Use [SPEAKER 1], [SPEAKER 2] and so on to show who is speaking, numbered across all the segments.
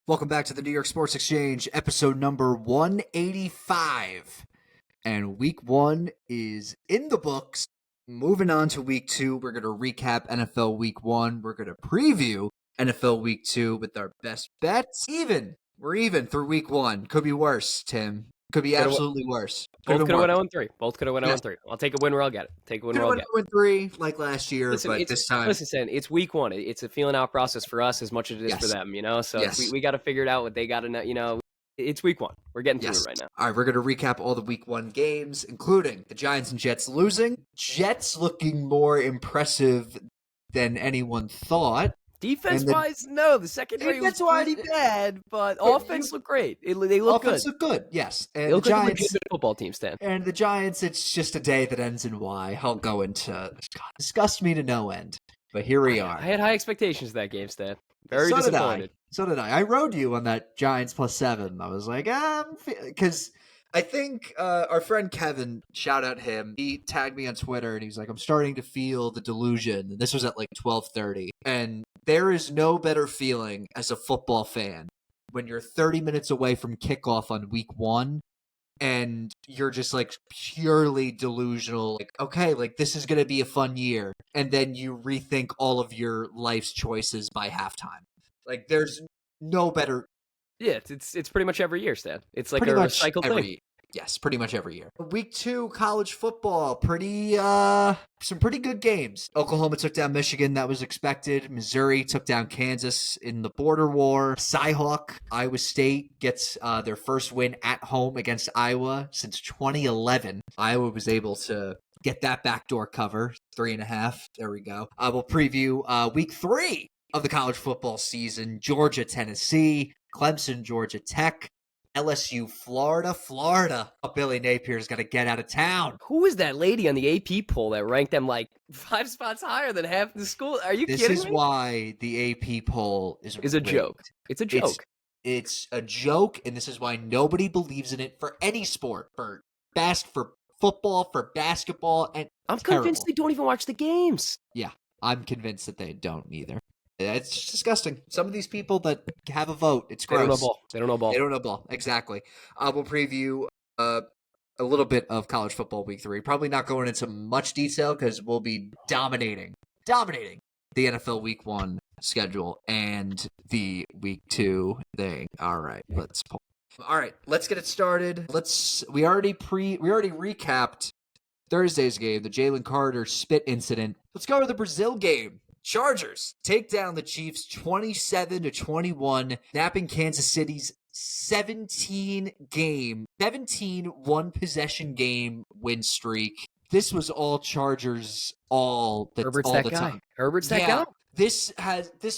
[SPEAKER 1] Welcome back to the New York Sports Exchange, episode number 185. And week one is in the books. Moving on to week two, we're going to recap NFL week one. We're going to preview NFL week two with our best bets. We're even through week one. Could be worse, Tim. Could be absolutely worse.
[SPEAKER 2] Both could have went 0-3. Both could have went 0-3. I'll take a win where I'll get it. Take a win where I'll get it.
[SPEAKER 1] 0-3 like last year, but this time.
[SPEAKER 2] Listen, Stan, it's week one. It's a feeling out process for us as much as it is for them, So we got to figure it out what they got to know, It's week one. We're getting through it right now.
[SPEAKER 1] All right, we're going to recap all the week one games, including the Giants and Jets losing. Jets looking more impressive than anyone thought.
[SPEAKER 2] Defense-wise, no. The secondary was pretty bad, but offense looked great. They look good.
[SPEAKER 1] Offense looked good, yes. And
[SPEAKER 2] they look like a legitimate football team, Stan.
[SPEAKER 1] And the Giants, it's just a day that ends in Y. I'll go into disgust me to no end. But here we are.
[SPEAKER 2] I had high expectations for that game, Stan. Very disappointed.
[SPEAKER 1] So did I. I rode you on that Giants +7. I was like, because I think our friend Kevin, shout out him, he tagged me on Twitter and he's like, I'm starting to feel the delusion. And this was at like 12:30. And there is no better feeling as a football fan when you're 30 minutes away from kickoff on week one and you're just like purely delusional. Like, okay, like this is going to be a fun year. And then you rethink all of your life's choices by halftime. Like there's no better.
[SPEAKER 2] Yeah, it's pretty much every year, Stan. It's like pretty a recycled thing.
[SPEAKER 1] Yes, pretty much every year. Week two, college football, some pretty good games. Oklahoma took down Michigan, that was expected. Missouri took down Kansas in the border war. Cyhawk, Iowa State gets their first win at home against Iowa since 2011. Iowa was able to get that backdoor cover, 3.5. There we go. We'll preview week three of the college football season. Georgia, Tennessee, Clemson, Georgia Tech. LSU, Florida. Oh, Billy Napier's got to get out of town.
[SPEAKER 2] Who is that lady on the AP poll that ranked them like 5 spots higher than half the school? Are you kidding me?
[SPEAKER 1] This is why the AP poll is
[SPEAKER 2] a joke. It's a joke.
[SPEAKER 1] It's a joke, and this is why nobody believes in it for any sport, for football, for basketball, and
[SPEAKER 2] I'm convinced they don't even watch the games.
[SPEAKER 1] Yeah, I'm convinced that they don't either. It's just disgusting. Some of these people that have a vote, it's gross.
[SPEAKER 2] They don't know ball.
[SPEAKER 1] Exactly. We'll preview a little bit of college football week three. Probably not going into much detail because we'll be dominating the NFL week one schedule and the week two thing. All right, let's get it started. We already recapped Thursday's game, the Jalen Carter spit incident. Let's go to the Brazil game. Chargers take down the Chiefs 27-21, snapping Kansas City's 17 one-possession game win streak. This was all Chargers
[SPEAKER 2] Herbert's
[SPEAKER 1] all
[SPEAKER 2] that
[SPEAKER 1] the
[SPEAKER 2] guy.
[SPEAKER 1] time.
[SPEAKER 2] Herbert's that guy.
[SPEAKER 1] This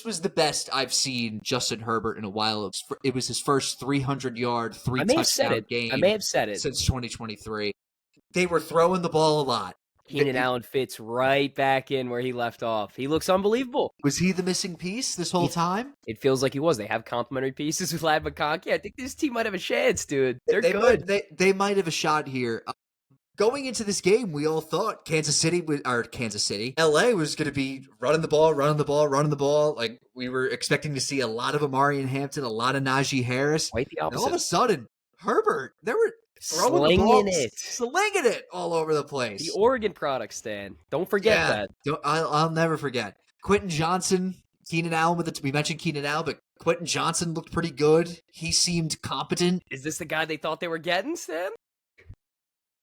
[SPEAKER 1] was the best I've seen Justin Herbert in a while. It was his first 300-yard, 3-touchdown game.
[SPEAKER 2] I may have said it
[SPEAKER 1] since 2023. They were throwing the ball a lot.
[SPEAKER 2] Keenan Allen fits right back in where he left off. He looks unbelievable.
[SPEAKER 1] Was he the missing piece this whole time?
[SPEAKER 2] It feels like he was. They have complementary pieces with Ladd McConkey. I think this team might have a chance, dude. They're good.
[SPEAKER 1] They might have a shot here. Going into this game, we all thought Kansas City, LA was going to be running the ball. Like, we were expecting to see a lot of Amari and Hampton, a lot of Najee Harris.
[SPEAKER 2] Quite the opposite.
[SPEAKER 1] And all of a sudden, Herbert, they were
[SPEAKER 2] slinging
[SPEAKER 1] it all over the place.
[SPEAKER 2] The Oregon product, Stan. Don't forget that.
[SPEAKER 1] I'll never forget. Quentin Johnson, Keenan Allen we mentioned Keenan Allen, but Quentin Johnson looked pretty good. He seemed competent.
[SPEAKER 2] Is this the guy they thought they were getting, Stan?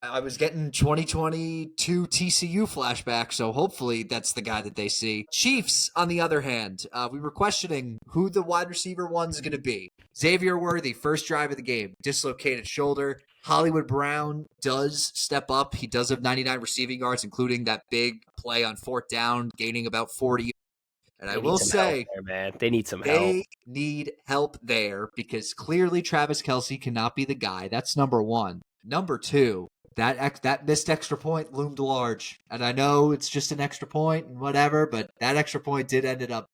[SPEAKER 1] I was getting 2022 TCU flashback, so hopefully that's the guy that they see. Chiefs, on the other hand, we were questioning who the wide receiver one's going to be. Xavier Worthy, first drive of the game, dislocated shoulder. Hollywood Brown does step up. He does have 99 receiving yards, including that big play on 4th down, gaining about 40. And I will say,
[SPEAKER 2] they need some help.
[SPEAKER 1] They need help there because clearly Travis Kelce cannot be the guy. That's number one. Number two, that missed extra point loomed large. And I know it's just an extra point and whatever, but that extra point did end up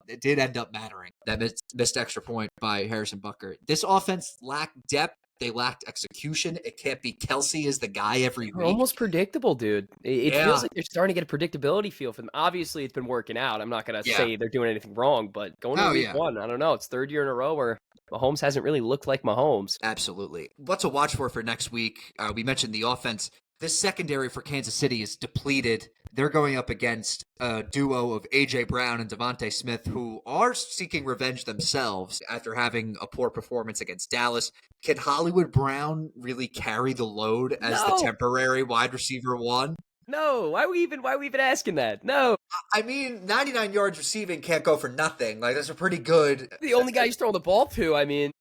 [SPEAKER 1] mattering. That missed extra point by Harrison Butker. This offense lacked depth. They lacked execution. It can't be Kelsey as the guy every week.
[SPEAKER 2] Almost predictable, dude. It feels like they're starting to get a predictability feel for them. Obviously, it's been working out. I'm not going to say they're doing anything wrong, but going to week one, I don't know. It's third year in a row where Mahomes hasn't really looked like Mahomes.
[SPEAKER 1] Absolutely. What to watch for next week? We mentioned the offense. This secondary for Kansas City is depleted. They're going up against a duo of A.J. Brown and Devontae Smith, who are seeking revenge themselves after having a poor performance against Dallas. Can Hollywood Brown really carry the load as the temporary wide receiver one?
[SPEAKER 2] No. Why are we even asking that? No.
[SPEAKER 1] I mean, 99 yards receiving can't go for nothing. Like, that's a pretty good...
[SPEAKER 2] The only guy he's throwing the ball to, I mean...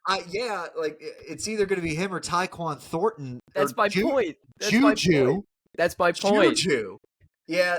[SPEAKER 1] it's either going to be him or Tyquan Thornton.
[SPEAKER 2] That's my point.
[SPEAKER 1] Juju.
[SPEAKER 2] That's my point.
[SPEAKER 1] Juju. Yeah,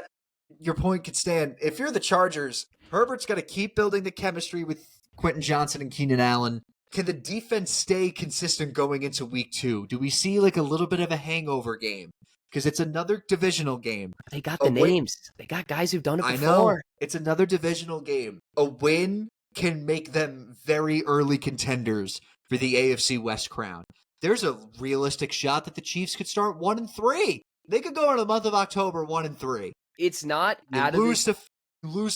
[SPEAKER 1] your point could stand. If you're the Chargers, Herbert's got to keep building the chemistry with Quentin Johnson and Keenan Allen. Can the defense stay consistent going into week 2? Do we see like a little bit of a hangover game? Because it's another divisional game.
[SPEAKER 2] They got the names. They got guys who've done it before.
[SPEAKER 1] I know. It's another divisional game. A win can make them very early contenders for the AFC West crown. There's a realistic shot that the Chiefs could start 1-3. They could go in the month of October 1-3.
[SPEAKER 2] It's not
[SPEAKER 1] lose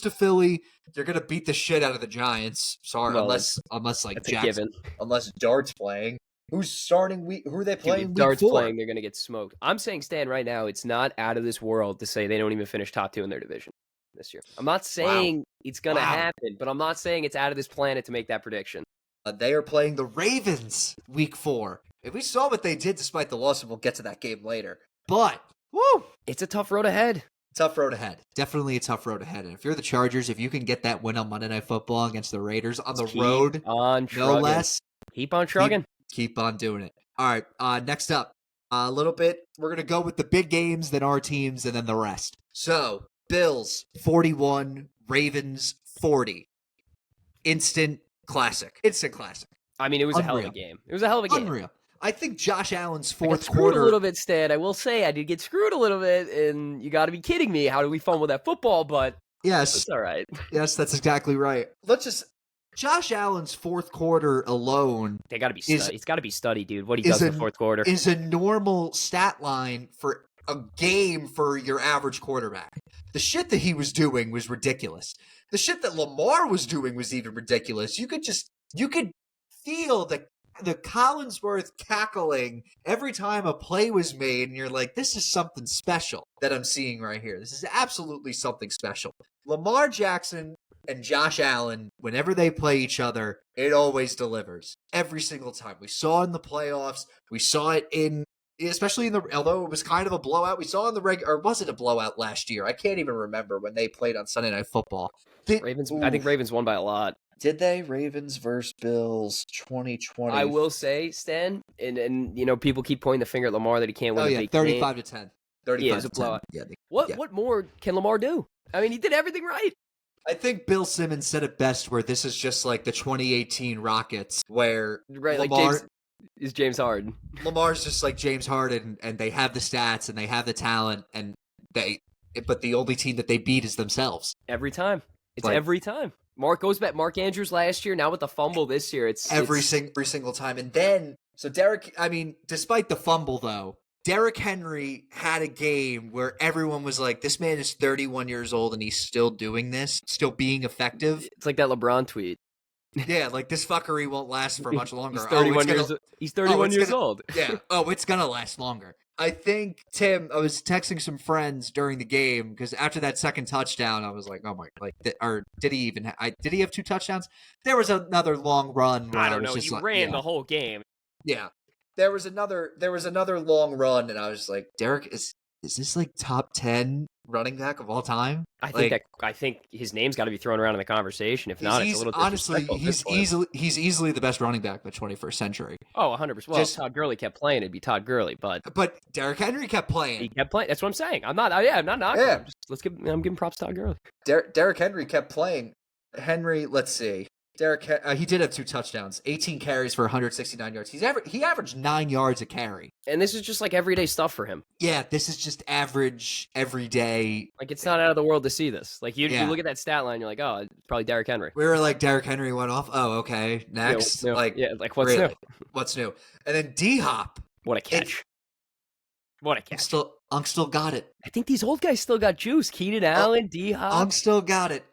[SPEAKER 1] to Philly. They're gonna beat the shit out of the Giants. Sorry, unless like Jackson, unless Dart's playing. Who's starting? Who are they playing?
[SPEAKER 2] If Dart's playing, they're gonna get smoked. I'm saying, Stan, right now, it's not out of this world to say they don't even finish top 2 in their division this year. I'm not saying it's gonna happen, but I'm not saying it's out of this planet to make that prediction.
[SPEAKER 1] They are playing the Ravens week 4. If we saw what they did despite the loss, and we'll get to that game later. But,
[SPEAKER 2] it's a tough road ahead.
[SPEAKER 1] Tough road ahead. Definitely a tough road ahead. And if you're the Chargers, if you can get that win on Monday Night Football against the Raiders on the road, no less.
[SPEAKER 2] Keep on trugging.
[SPEAKER 1] Keep on doing it. All right, next up, a little bit, we're going to go with the big games, then our teams, and then the rest. So, Bills, 41, Ravens, 40. Instant classic.
[SPEAKER 2] I mean, it was a hell of a game.
[SPEAKER 1] Unreal. I think Josh Allen's fourth
[SPEAKER 2] quarter... screwed a little bit, Stan. I will say I did get screwed a little bit, and you got to be kidding me. How did we fumble that football? But
[SPEAKER 1] yes,
[SPEAKER 2] it's all right.
[SPEAKER 1] Yes, that's exactly right. Josh Allen's fourth quarter alone...
[SPEAKER 2] It's got to be studied, dude, what he does in the fourth quarter.
[SPEAKER 1] Is a normal stat line for a game for your average quarterback. The shit that he was doing was ridiculous. The shit that Lamar was doing was even ridiculous. You could feel the Collinsworth cackling every time a play was made, and you're like, this is something special that I'm seeing right here. This is absolutely something special. Lamar Jackson and Josh Allen, whenever they play each other, it always delivers. Every single time. We saw it in the playoffs. We saw it especially although it was kind of a blowout, we saw in or was it a blowout last year? I can't even remember when they played on Sunday Night Football.
[SPEAKER 2] I think Ravens won by a lot.
[SPEAKER 1] Did they? Ravens versus Bills 2020.
[SPEAKER 2] I will say, Stan, and people keep pointing the finger at Lamar that he can't win a big
[SPEAKER 1] 35 to 10. 35
[SPEAKER 2] it was a blowout. What more can Lamar do? I mean, he did everything right.
[SPEAKER 1] I think Bill Simmons said it best where this is just like the 2018 Rockets where Lamar
[SPEAKER 2] is James Harden.
[SPEAKER 1] Lamar's just like James Harden, and they have the stats and they have the talent, but the only team that they beat is themselves.
[SPEAKER 2] Every time. Every time. Mark Andrews last year, now with the fumble this year. It's
[SPEAKER 1] every single time. And then, despite the fumble though, Derrick Henry had a game where everyone was like, this man is 31 years old and he's still doing this, still being effective.
[SPEAKER 2] It's like that LeBron tweet.
[SPEAKER 1] Yeah, like this fuckery won't last for much longer.
[SPEAKER 2] He's 31 years old.
[SPEAKER 1] Yeah. Oh, it's going to last longer. I think, Tim, I was texting some friends during the game because after that second touchdown, I was like, oh my, did he have 2 touchdowns? There was another long run.
[SPEAKER 2] I don't know. He ran the whole game.
[SPEAKER 1] Yeah. There was another long run, and I was like, Derek, is this like top 10 running back of all time?
[SPEAKER 2] I think his name's got to be thrown around in the conversation. If not, it's a little disrespectful.
[SPEAKER 1] Honestly, he's easily the best running back of the 21st century.
[SPEAKER 2] Oh, 100%. Well, if Todd Gurley kept playing, it'd be Todd Gurley, but
[SPEAKER 1] Derrick Henry kept playing.
[SPEAKER 2] He kept playing. That's what I'm saying. I'm not knocking him. I'm giving props to Todd Gurley.
[SPEAKER 1] Derrick Henry kept playing. Henry, let's see. He did have 2 touchdowns, 18 carries for 169 yards. He averaged 9 yards a carry.
[SPEAKER 2] And this is just like everyday stuff for him.
[SPEAKER 1] Yeah, this is just average, everyday.
[SPEAKER 2] Like, it's not out of the world to see this. Like, you look at that stat line, you're like, oh, it's probably Derrick Henry.
[SPEAKER 1] We were like, Derrick Henry went off. Oh, okay. Next.
[SPEAKER 2] Yeah, what's
[SPEAKER 1] really?
[SPEAKER 2] new?
[SPEAKER 1] What's new? And then D-Hop.
[SPEAKER 2] What a catch. What a catch.
[SPEAKER 1] Unk still got it.
[SPEAKER 2] I think these old guys still got juice. Keenan Allen, D-Hop.
[SPEAKER 1] Unk still got it.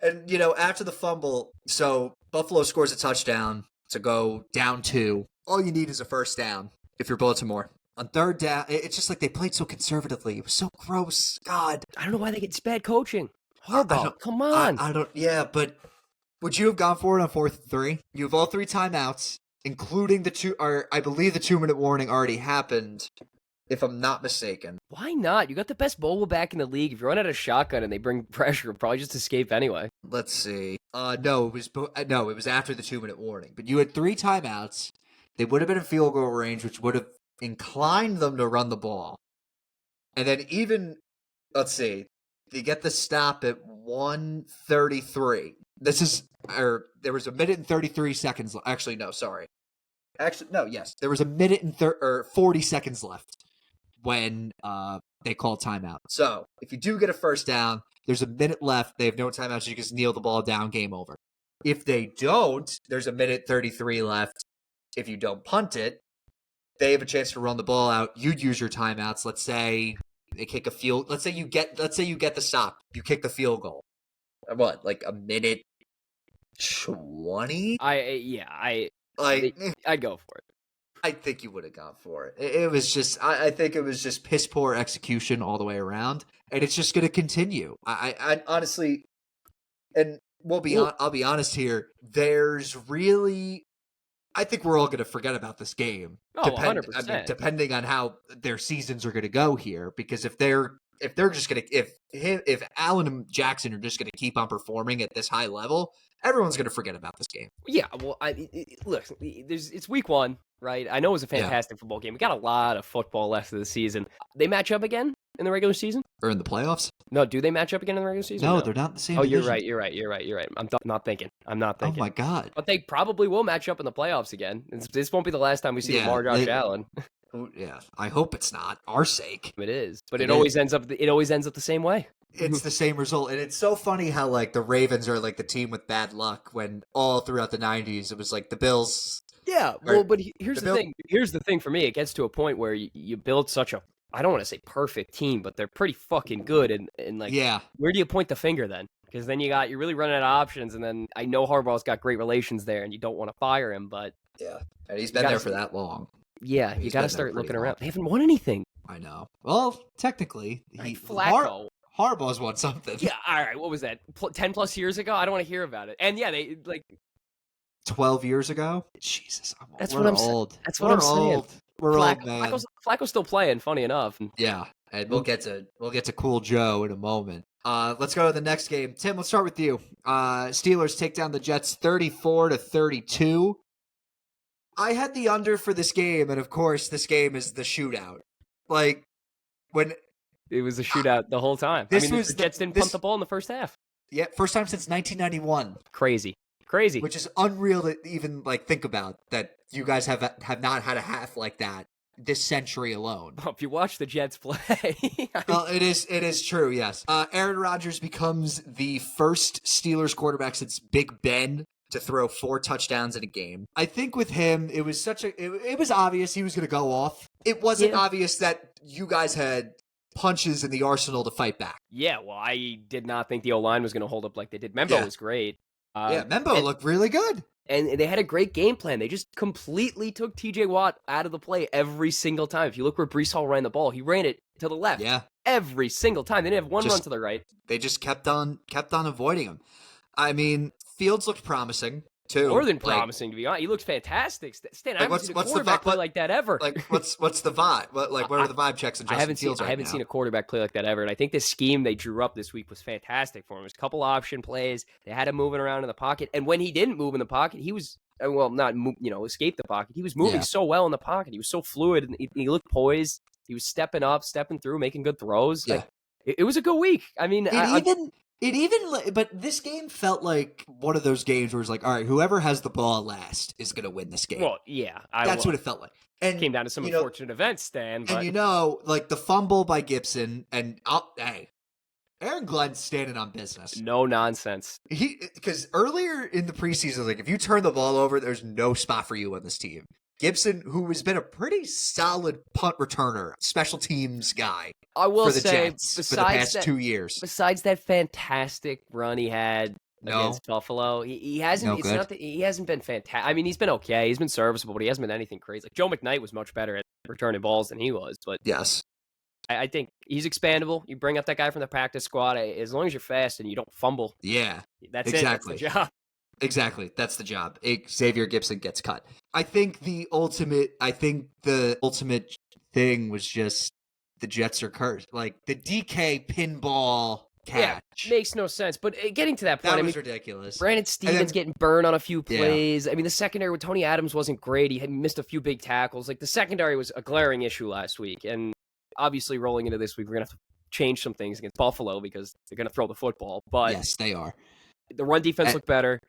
[SPEAKER 1] And, after the fumble, so Buffalo scores a touchdown to go down 2. All you need is a first down if you're Baltimore. On third down, it's just like they played so conservatively. It was so gross. God.
[SPEAKER 2] I don't know why they get bad coaching. Harbaugh, come on.
[SPEAKER 1] I don't, but would you have gone for it on 4th and 3? You have all 3 timeouts, including I believe the 2-minute warning already happened, if I'm not mistaken.
[SPEAKER 2] Why not? You got the best mobile back in the league. If you run out of shotgun and they bring pressure, you'll probably just escape anyway.
[SPEAKER 1] Let's see. No, it was after the 2-minute warning. But you had 3 timeouts. They would have been in field goal range, which would have inclined them to run the ball. And then let's see, they get the stop at 1:33. There was a minute and 33 seconds. Actually, no, sorry. Yes. There was a minute and 40 seconds left when they call timeout. So if you do get a first down, there's a minute left. They have no timeouts. You just kneel the ball down. Game over. If they don't, there's a minute 33 left. If you don't punt it, they have a chance to run the ball out. You'd use your timeouts. Let's say they kick a field. Let's say you get the stop. You kick the field goal. What, like a minute 20?
[SPEAKER 2] I'd go for it.
[SPEAKER 1] I think you would have gone for it. It was just, I think it was just piss poor execution all the way around, and it's just going to continue. I honestly, and I'll be honest here. There's really. I think we're all going to forget about this game.
[SPEAKER 2] 100%.
[SPEAKER 1] Depending on how their seasons are going to go here, because if they're just going to if Allen and Jackson are just going to keep on performing at this high level, everyone's going to forget about this game.
[SPEAKER 2] Yeah, well, look, it's week 1, right? I know it was a fantastic football game. We got a lot of football left of the season. They match up again in the regular season?
[SPEAKER 1] Or in the playoffs?
[SPEAKER 2] No, do they match up again in the regular season?
[SPEAKER 1] No, they're not the same.
[SPEAKER 2] Oh, division. You're right. I'm not thinking.
[SPEAKER 1] Oh my God.
[SPEAKER 2] But they probably will match up in the playoffs again. This won't be the last time we see Lamar Josh Allen.
[SPEAKER 1] Yeah, I hope it's not. Our sake.
[SPEAKER 2] It is, but it always ends up the same way.
[SPEAKER 1] It's the same result, and it's so funny how like the Ravens are like the team with bad luck when all throughout the 90s it was like the Bills.
[SPEAKER 2] Yeah, well, but here's the thing. Here's the thing for me. It gets to a point where you build such a, I don't want to say perfect team, but they're pretty fucking good. And like, where do you point the finger then? Because then you're really running out of options. And then I know Harbaugh's got great relations there, and you don't want to fire him, but
[SPEAKER 1] and he's been there for that long.
[SPEAKER 2] Yeah, you got to start looking around. They haven't won anything.
[SPEAKER 1] I know. Well, technically,
[SPEAKER 2] Flacco.
[SPEAKER 1] Harbaugh's won something.
[SPEAKER 2] Yeah, all right. What was that? 10 plus years ago? I don't want to hear about it. And yeah, they like
[SPEAKER 1] 12 years ago. Jesus,
[SPEAKER 2] we're old. That's what I'm saying.
[SPEAKER 1] We're old, man.
[SPEAKER 2] Flacco's still playing. Funny enough.
[SPEAKER 1] Yeah, and we'll get to Cool Joe in a moment. Let's go to the next game. Tim, let's start with you. Steelers take down the Jets 34-32. I had the under for this game, and of course, this game is the shootout. Like when
[SPEAKER 2] it was a shootout the whole time. The Jets didn't punt the ball in the first half.
[SPEAKER 1] Yeah, first time since 1991.
[SPEAKER 2] Crazy.
[SPEAKER 1] Which is unreal to even like think about, that you guys have not had a half like that this century alone.
[SPEAKER 2] Well, if you watch the Jets play.
[SPEAKER 1] Well, it is true, yes. Aaron Rodgers becomes the first Steelers quarterback since Big Ben to throw 4 touchdowns in a game. I think with him, it was it was obvious he was going to go off. It wasn't obvious that you guys had punches in the arsenal to fight back.
[SPEAKER 2] Yeah, well, I did not think the O-line was going to hold up like they did. Membo was great.
[SPEAKER 1] Membo looked really good.
[SPEAKER 2] And they had a great game plan. They just completely took TJ Watt out of the play every single time. If you look where Breece Hall ran the ball, he ran it to the left.
[SPEAKER 1] Yeah.
[SPEAKER 2] Every single time. They didn't have one run to the right.
[SPEAKER 1] They just kept on avoiding him. I mean, Fields looked promising too.
[SPEAKER 2] More than promising, to be honest. He looks fantastic. Stan, I haven't seen a quarterback play like that ever.
[SPEAKER 1] Like, what's the vibe? What are the vibe checks in Justin Fields right now?
[SPEAKER 2] I haven't seen a quarterback play like that ever. And I think the scheme they drew up this week was fantastic for him. It was a couple option plays. They had him moving around in the pocket. And when he didn't move in the pocket, he was, escape the pocket. He was moving so well in the pocket. He was so fluid, and he looked poised. He was stepping up, stepping through, making good throws.
[SPEAKER 1] Yeah.
[SPEAKER 2] Like, it was a good week. I mean,
[SPEAKER 1] But this game felt like one of those games where it's like, all right, whoever has the ball last is going to win this game.
[SPEAKER 2] Well, yeah.
[SPEAKER 1] That's what it felt like. And
[SPEAKER 2] came down to some unfortunate events, Stan. But...
[SPEAKER 1] And like the fumble by Gibson, and Aaron Glenn's standing on business.
[SPEAKER 2] No nonsense.
[SPEAKER 1] Because earlier in the preseason, like if you turn the ball over, there's no spot for you on this team. Gibson, who has been a pretty solid punt returner, special teams guy,
[SPEAKER 2] I will
[SPEAKER 1] for the
[SPEAKER 2] say,
[SPEAKER 1] Jets for the past 2 years.
[SPEAKER 2] Besides that fantastic run he had against Buffalo, he hasn't. It's not that he hasn't been fantastic. I mean, he's been okay. He's been serviceable, but he hasn't been anything crazy. Like Joe McKnight was much better at returning balls than he was. But
[SPEAKER 1] yes,
[SPEAKER 2] I think he's expandable. You bring up that guy from the practice squad, as long as you're fast and you don't fumble.
[SPEAKER 1] Yeah,
[SPEAKER 2] that's exactly. It. That's the job.
[SPEAKER 1] Exactly. That's the job. Xavier Gibson gets cut. I think the ultimate thing was just the Jets are cursed. Like the DK pinball catch.
[SPEAKER 2] Yeah, makes no sense. But getting to that point,
[SPEAKER 1] that was ridiculous.
[SPEAKER 2] Brandon Stevens getting burned on a few plays. Yeah. I mean, the secondary with Tony Adams wasn't great. He had missed a few big tackles. Like the secondary was a glaring issue last week. And obviously rolling into this week, we're going to have to change some things against Buffalo because they're going to throw the football. But
[SPEAKER 1] yes, they are.
[SPEAKER 2] The run defense looked better.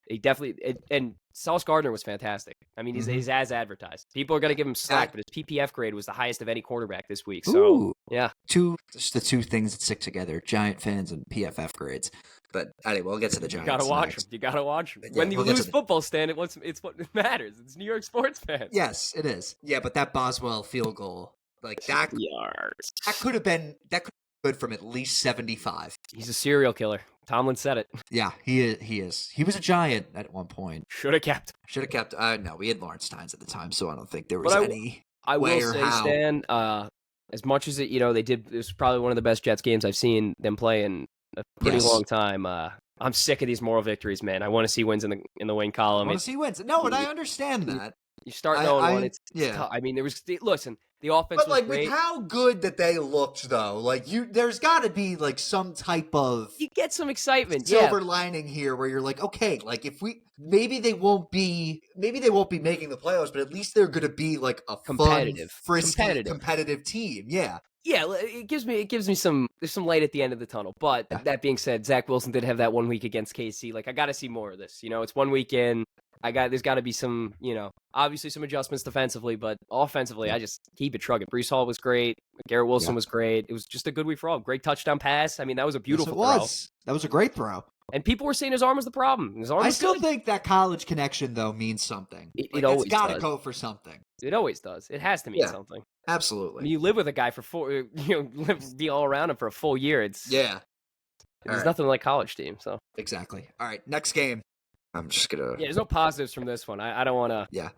[SPEAKER 2] He definitely and Sauce Gardner was fantastic. I mean, he's as advertised. People are going to give him slack, but his PPF grade was the highest of any quarterback this week. So, yeah.
[SPEAKER 1] Just the two things that stick together, Giant fans and PFF grades. But anyway, we'll get to the Giants.
[SPEAKER 2] You got to watch them. You got to watch them. When you lose football, Stan, it's what matters. It's New York sports fans.
[SPEAKER 1] Yes, it is. Yeah, but that Boswell field goal, like that could have been good from at least 75.
[SPEAKER 2] He's a serial killer. Tomlin said it.
[SPEAKER 1] Yeah, he is. He was a Giant at one point.
[SPEAKER 2] Should have kept.
[SPEAKER 1] No, we had Lawrence Tynes at the time, so I don't think there was any
[SPEAKER 2] I
[SPEAKER 1] way
[SPEAKER 2] will
[SPEAKER 1] or
[SPEAKER 2] say,
[SPEAKER 1] how.
[SPEAKER 2] Stan, as much as they did, it was probably one of the best Jets games I've seen them play in a pretty long time. I'm sick of these moral victories, man. I want to see wins in the win column.
[SPEAKER 1] I want to see wins. No, and I understand that.
[SPEAKER 2] You start knowing when it's tough. I mean, the offense was great.
[SPEAKER 1] With how good that they looked, though, there's got to be some type of
[SPEAKER 2] you get some excitement,
[SPEAKER 1] silver lining here, where you're like, okay, if maybe they won't be making the playoffs, but at least they're going to be a
[SPEAKER 2] competitive,
[SPEAKER 1] fun, frisky, competitive team. Yeah.
[SPEAKER 2] Yeah, it gives me some light at the end of the tunnel. But that being said, Zach Wilson did have that 1 week against KC. I got to see more of this. It's 1 week in. There's got to be some, obviously some adjustments defensively, but offensively, I just keep it trucking. Breece Hall was great. Garrett Wilson was great. It was just a good week for all. Great touchdown pass. I mean, that was a beautiful throw.
[SPEAKER 1] That was a great throw.
[SPEAKER 2] And people were saying his arm was the problem. I
[SPEAKER 1] still think that college connection, though, means something.
[SPEAKER 2] It always
[SPEAKER 1] it's got to go for something.
[SPEAKER 2] It always does. It has to mean something.
[SPEAKER 1] Absolutely.
[SPEAKER 2] I mean, you live with a guy for be all around him for a full year. There's nothing like college team. So
[SPEAKER 1] exactly. All right, next game. I'm just gonna.
[SPEAKER 2] Yeah, there's no positives from this one. I don't want to.
[SPEAKER 1] Yeah.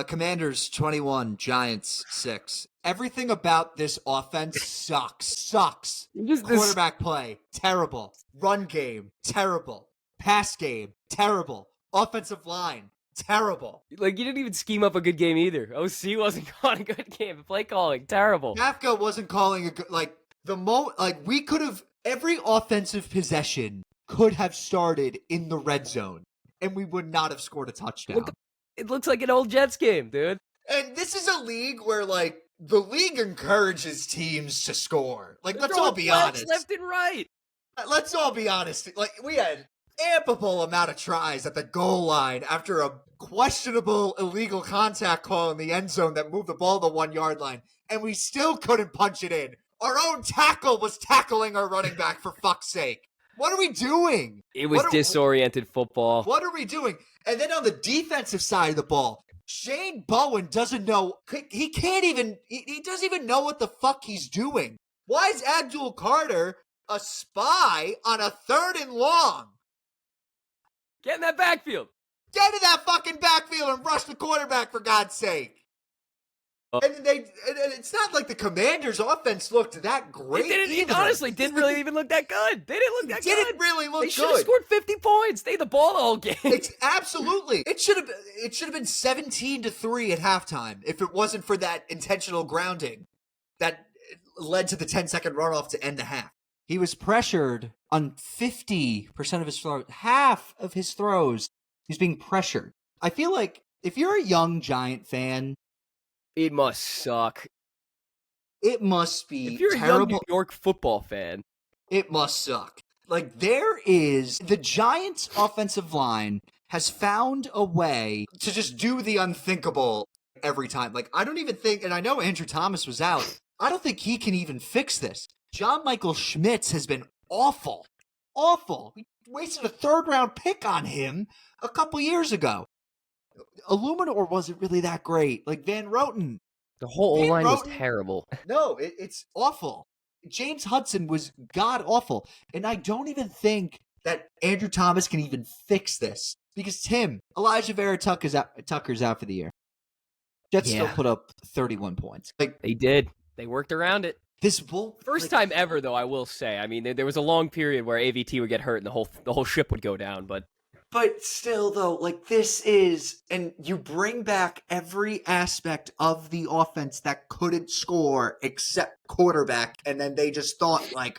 [SPEAKER 1] Commanders 21, Giants 6. Everything about this offense sucks. Quarterback play, terrible. Run game, terrible. Pass game, terrible. Offensive line, terrible.
[SPEAKER 2] You didn't even scheme up a good game either. OC wasn't calling a good game. The play calling, terrible.
[SPEAKER 1] Kafka wasn't calling a good. We could have. Every offensive possession could have started in the red zone, and we would not have scored a touchdown.
[SPEAKER 2] It looks like an old Jets game, dude.
[SPEAKER 1] And this is a league where, the league encourages teams to score. Let's all be honest.
[SPEAKER 2] Left and right.
[SPEAKER 1] Let's all be honest. We had ample amount of tries at the goal line after a questionable illegal contact call in the end zone that moved the ball to the 1 yard line, and we still couldn't punch it in. Our own tackle was tackling our running back, for fuck's sake. What are we doing?
[SPEAKER 2] It was disoriented football.
[SPEAKER 1] What are we doing? And then on the defensive side of the ball, Shane Bowen doesn't know. He doesn't even know what the fuck he's doing. Why is Abdul Carter a spy on a 3rd and long?
[SPEAKER 2] Get in that backfield.
[SPEAKER 1] Get in that fucking backfield and rush the quarterback, for God's sake. And it's not like the Commanders' offense looked that great.
[SPEAKER 2] It honestly didn't really even look that good. They didn't look that good.
[SPEAKER 1] Didn't really look good.
[SPEAKER 2] They should have scored 50 points. They had the ball the whole game.
[SPEAKER 1] Absolutely. It should have been 17-3 at halftime if it wasn't for that intentional grounding that led to the 10-second runoff to end the half. He was pressured on 50% of his throws. Half of his throws, he's being pressured. I feel like if you're a young Giant fan,
[SPEAKER 2] it must suck.
[SPEAKER 1] It must be
[SPEAKER 2] if you're
[SPEAKER 1] terrible.
[SPEAKER 2] A young New York football fan,
[SPEAKER 1] it must suck. Like, the Giants' offensive line has found a way to just do the unthinkable every time. Like, I don't even think, and I know Andrew Thomas was out, I don't think he can even fix this. John Michael Schmitz has been awful. Awful. We wasted a third-round pick on him a couple years ago. Illuminor wasn't really that great. Like, Van Roten.
[SPEAKER 2] The whole O-line was terrible.
[SPEAKER 1] No, it's awful. James Hudson was god-awful. And I don't even think that Andrew Thomas can even fix this. Because, Elijah Vera Tucker's out for the year. Jets still put up 31 points. Like,
[SPEAKER 2] they did. They worked around it.
[SPEAKER 1] First
[SPEAKER 2] time ever, though, I will say. I mean, there was a long period where AVT would get hurt and the whole ship would go down, but
[SPEAKER 1] still, though, like, this is, and you bring back every aspect of the offense that couldn't score except quarterback, and then they just thought, like,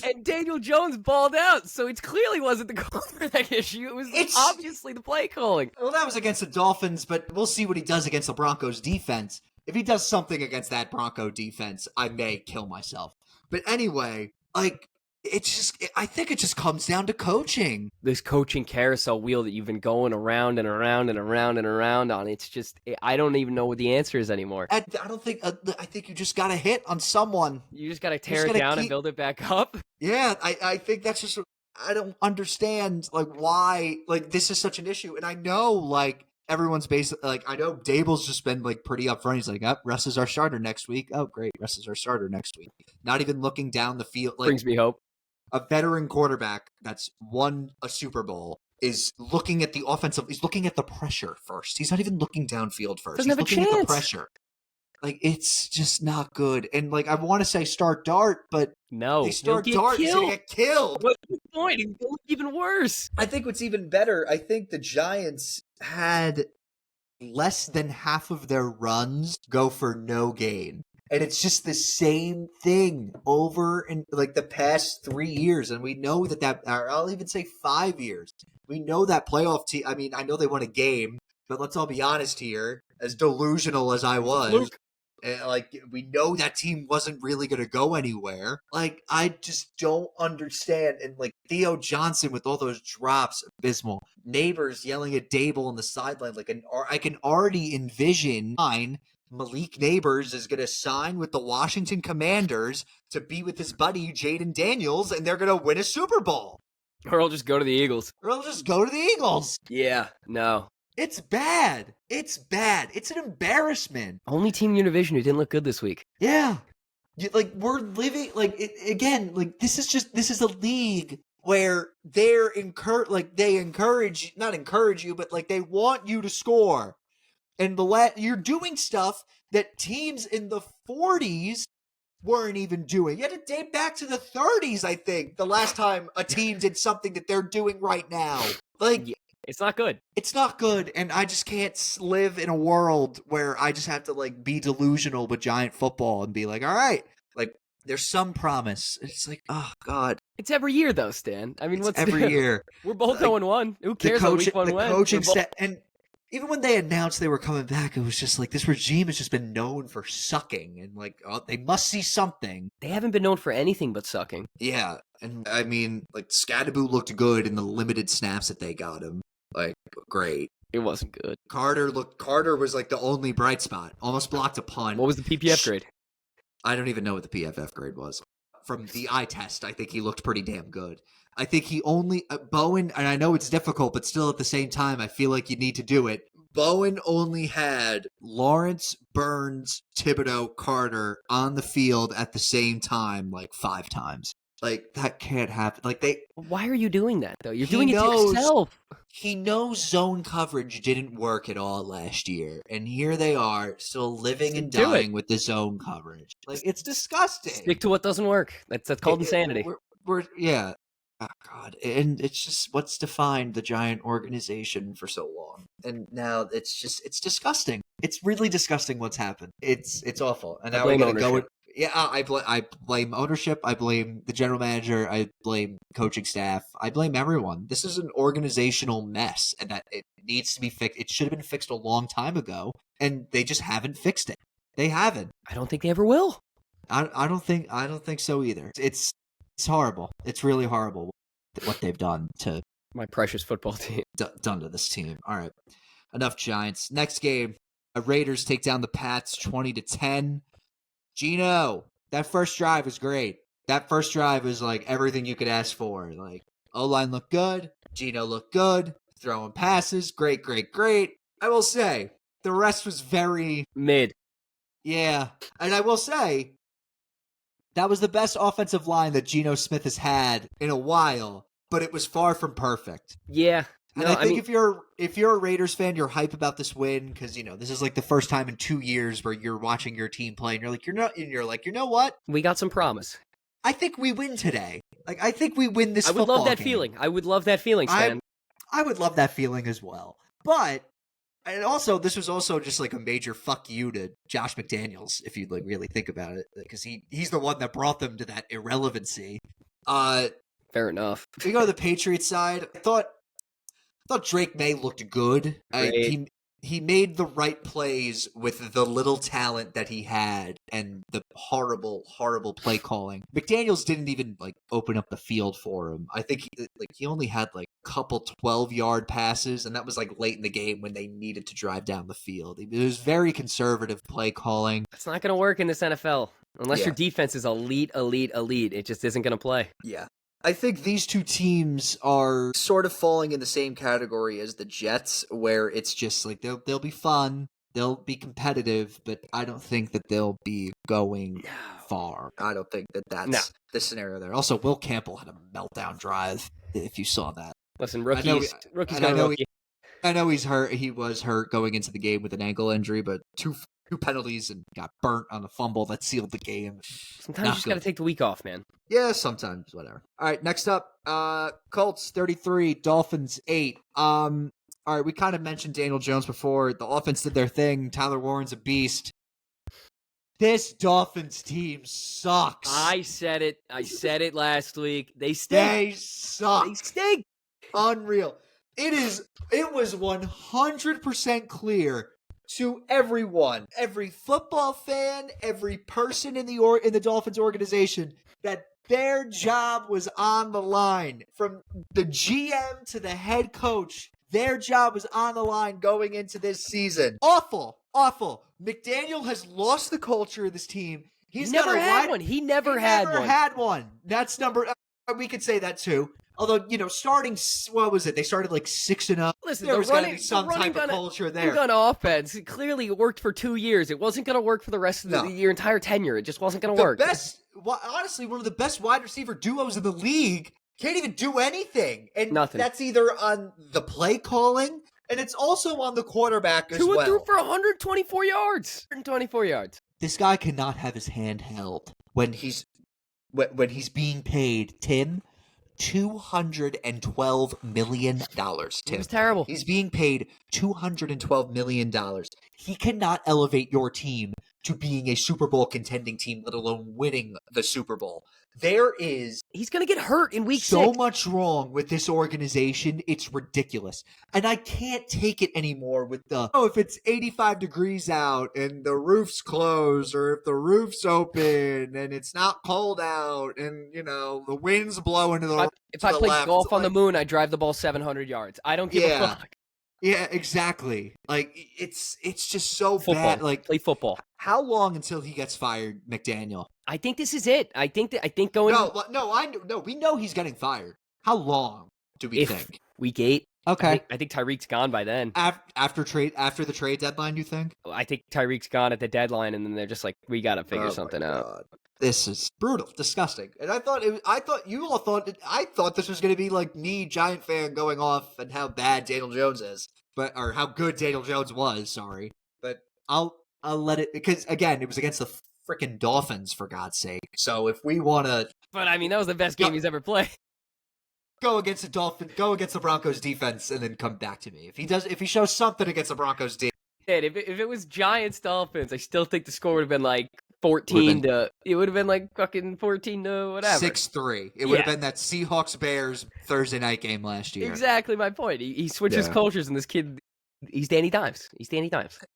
[SPEAKER 1] and
[SPEAKER 2] Daniel Jones balled out, so it clearly wasn't the quarterback issue. It was obviously the play calling.
[SPEAKER 1] Well, that was against the Dolphins, but we'll see what he does against the Broncos defense. If he does something against that Bronco defense, I may kill myself. But anyway, like, I think it just comes down to coaching.
[SPEAKER 2] This coaching carousel wheel that you've been going around and around and around and around on, it's just, I don't even know what the answer is anymore.
[SPEAKER 1] I think you just got to hit on someone.
[SPEAKER 2] You just got to tear it down and build it back up?
[SPEAKER 1] Yeah, I think that's just, I don't understand, like, why, like, this is such an issue. And I know, like, everyone's basically, like, I know Dable's just been, like, pretty upfront. He's like, Russ is our starter next week. Oh, great, Russ is our starter next week. Not even looking down the field. Like,
[SPEAKER 2] brings me hope.
[SPEAKER 1] A veteran quarterback that's won a Super Bowl is looking at the offensive. He's looking at the pressure first. He's not even looking downfield first.
[SPEAKER 2] Doesn't
[SPEAKER 1] he's
[SPEAKER 2] have a
[SPEAKER 1] looking
[SPEAKER 2] chance.
[SPEAKER 1] At the pressure. Like, it's just not good. And, like, I want to say start Dart, but
[SPEAKER 2] no,
[SPEAKER 1] they start Dart, he's going to get killed.
[SPEAKER 2] What's the point? It's even worse.
[SPEAKER 1] I think what's even better, I think the Giants had less than half of their runs go for no gain. And it's just the same thing over in, like, the past 3 years. And we know that or I'll even say 5 years. We know that playoff team. I mean, I know they won a game, but let's all be honest here. As delusional as I was, like, we know that team wasn't really going to go anywhere. Like, I just don't understand. And, like, Theo Johnson with all those drops, abysmal. Neighbors yelling at Dable on the sideline. Like, I can already envision Malik Neighbors is going to sign with the Washington Commanders to be with his buddy Jaden Daniels, and they're going to win a Super Bowl.
[SPEAKER 2] Or he'll just go to the Eagles.
[SPEAKER 1] Yeah,
[SPEAKER 2] no.
[SPEAKER 1] It's bad. It's an embarrassment.
[SPEAKER 2] Only team in Univision who didn't look good this week.
[SPEAKER 1] Yeah. Like, we're living, like, again, like, this is a league where they not encourage you, but, like, they want you to score. And you're doing stuff that teams in the 40s weren't even doing. You had to date back to the 30s, I think, the last time a team did something that they're doing right now. Like,
[SPEAKER 2] yeah, it's not good.
[SPEAKER 1] It's not good, and I just can't live in a world where I just have to, like, be delusional with Giant football and be like, all right, like, there's some promise. It's like, oh, God.
[SPEAKER 2] It's every year, though, Stan. I mean,
[SPEAKER 1] every year.
[SPEAKER 2] We're both 0-1. Who cares what week one wins?
[SPEAKER 1] The coaching set, and even when they announced they were coming back, it was just like, this regime has just been known for sucking, and, like, they must see something.
[SPEAKER 2] They haven't been known for anything but sucking.
[SPEAKER 1] Yeah, and I mean, like, Scadaboo looked good in the limited snaps that they got him. Like, great.
[SPEAKER 2] It wasn't good.
[SPEAKER 1] Carter was, like, the only bright spot. Almost blocked a punt.
[SPEAKER 2] What was the PPF grade?
[SPEAKER 1] I don't even know what the PFF grade was. From the eye test, I think he looked pretty damn good. I think he only Bowen, and I know it's difficult, but still at the same time, I feel like you need to do it. Bowen only had Lawrence, Burns, Thibodeau, Carter on the field at the same time, like, 5 times. Like, that can't happen. Like,
[SPEAKER 2] why are you doing that, though? You're doing it to yourself.
[SPEAKER 1] He knows zone coverage didn't work at all last year, and here they are, still living and dying with the zone coverage. Like, it's disgusting.
[SPEAKER 2] Stick to what doesn't work. That's called insanity.
[SPEAKER 1] Yeah. Oh, God. And it's just what's defined the Giant organization for so long. And now it's disgusting. It's really disgusting what's happened. It's awful. And now we're going to go. Yeah, I blame ownership. I blame the general manager. I blame coaching staff. I blame everyone. This is an organizational mess, and that it needs to be fixed. It should have been fixed a long time ago, and they just haven't fixed it. They haven't.
[SPEAKER 2] I don't think they ever will.
[SPEAKER 1] I don't think so either. It's It's horrible. It's really horrible what they've done to
[SPEAKER 2] my precious football team.
[SPEAKER 1] Done to this team. All right. Enough Giants. Next game, Raiders take down the Pats 20-10. Gino, that first drive was great. That first drive was like everything you could ask for. Like, O-line looked good. Gino looked good. Throwing passes. Great, great, great. I will say, the rest was very...
[SPEAKER 2] mid.
[SPEAKER 1] Yeah. And I will say, that was the best offensive line that Geno Smith has had in a while, but it was far from perfect.
[SPEAKER 2] Yeah.
[SPEAKER 1] And I think if you're a Raiders fan, you're hype about this win because this is like the first time in 2 years where you're watching your team play and you're like, you know what?
[SPEAKER 2] We got some promise.
[SPEAKER 1] I think we win today. Like I think we win this.
[SPEAKER 2] I would love that
[SPEAKER 1] game.
[SPEAKER 2] feeling. I would love that feeling, Stan.
[SPEAKER 1] I would love that feeling as well. But and also this was also just like a major fuck you to Josh McDaniels if you like really think about it because he's the one that brought them to that irrelevancy.
[SPEAKER 2] Fair enough.
[SPEAKER 1] We go to the Patriots side. I thought Drake May looked good. He made the right plays with the little talent that he had and the horrible, horrible play calling. McDaniels didn't even like open up the field for him. I think he only had like a couple 12-yard passes, and that was like late in the game when they needed to drive down the field. It was very conservative play calling.
[SPEAKER 2] It's not going to work in this NFL unless your defense is elite. It just isn't going to play.
[SPEAKER 1] Yeah. I think these two teams are sort of falling in the same category as the Jets, where it's just like they'll be fun, they'll be competitive, but I don't think that they'll be going far. I don't think that that's the scenario there. Also, Will Campbell had a meltdown drive, if you saw that.
[SPEAKER 2] Listen, rookie's got a rookie.
[SPEAKER 1] I know he's hurt. He was hurt going into the game with an ankle injury, but two penalties and got burnt on a fumble that sealed the game.
[SPEAKER 2] Sometimes you just got to take the week off, man.
[SPEAKER 1] Yeah, sometimes, whatever. All right, next up, Colts 33, Dolphins 8. All right, we kind of mentioned Daniel Jones before. The offense did their thing. Tyler Warren's a beast. This Dolphins team sucks.
[SPEAKER 2] I said it last week. They stink.
[SPEAKER 1] They suck.
[SPEAKER 2] They stink.
[SPEAKER 1] Unreal. It was 100% clear to everyone, every football fan, every person in the Dolphins organization, that their job was on the line. From the GM to the head coach, their job was on the line going into this season. Awful. McDaniel has lost the culture of this team.
[SPEAKER 2] He never had one.
[SPEAKER 1] That's we could say that too. Although, starting, what was it? They started like 6-0.
[SPEAKER 2] Listen,
[SPEAKER 1] there was going to be some type of culture there.
[SPEAKER 2] Gun offense, it clearly worked for 2 years. It wasn't going to work for the rest of your entire tenure. It just wasn't going to work.
[SPEAKER 1] Honestly, one of the best wide receiver duos in the league can't even do anything. And
[SPEAKER 2] nothing.
[SPEAKER 1] That's either on the play calling, and it's also on the quarterback as well.
[SPEAKER 2] Tua threw for 124 yards. 124 yards.
[SPEAKER 1] This guy cannot have his hand held when he's being paid, Tim. $212 million, Tim.
[SPEAKER 2] It was terrible.
[SPEAKER 1] He's being paid $212 million. He cannot elevate your team to being a Super Bowl contending team, let alone winning the Super Bowl.
[SPEAKER 2] He's going to get hurt in week 6.
[SPEAKER 1] So much wrong with this organization. It's ridiculous. And I can't take it anymore with if it's 85 degrees out and the roof's closed, or if the roof's open and it's not cold out and, the wind's blowing to the left.
[SPEAKER 2] If I play golf on the moon, I drive the ball 700 yards. I don't give a fuck.
[SPEAKER 1] Yeah, exactly. Like, it's just so bad. Like,
[SPEAKER 2] play football.
[SPEAKER 1] How long until he gets fired, McDaniel?
[SPEAKER 2] I think this is it. I think going.
[SPEAKER 1] No, we know he's getting fired. How long do we think?
[SPEAKER 2] Week 8.
[SPEAKER 1] Okay.
[SPEAKER 2] I think Tyreek's gone by then.
[SPEAKER 1] After the trade deadline, you think?
[SPEAKER 2] I think Tyreek's gone at the deadline, and then they're just like, we got to figure something out.
[SPEAKER 1] This is brutal, disgusting. And I thought this was going to be like me, Giant fan, going off and how bad Daniel Jones is, or how good Daniel Jones was. Sorry, but I'll let it, because again, it was against the freaking Dolphins, for God's sake. So if we want to,
[SPEAKER 2] but I mean, that was the best game he's ever played.
[SPEAKER 1] Go against the Broncos defense, and then come back to me if he shows something against the Broncos defense.
[SPEAKER 2] If it was Giants Dolphins, I still think the score would have been like 14 to. It would have been like fucking 14 to whatever.
[SPEAKER 1] 6-3. It would have been that Seahawks Bears Thursday night game last year.
[SPEAKER 2] Exactly my point. He switches cultures, and this kid, he's Danny Dimes.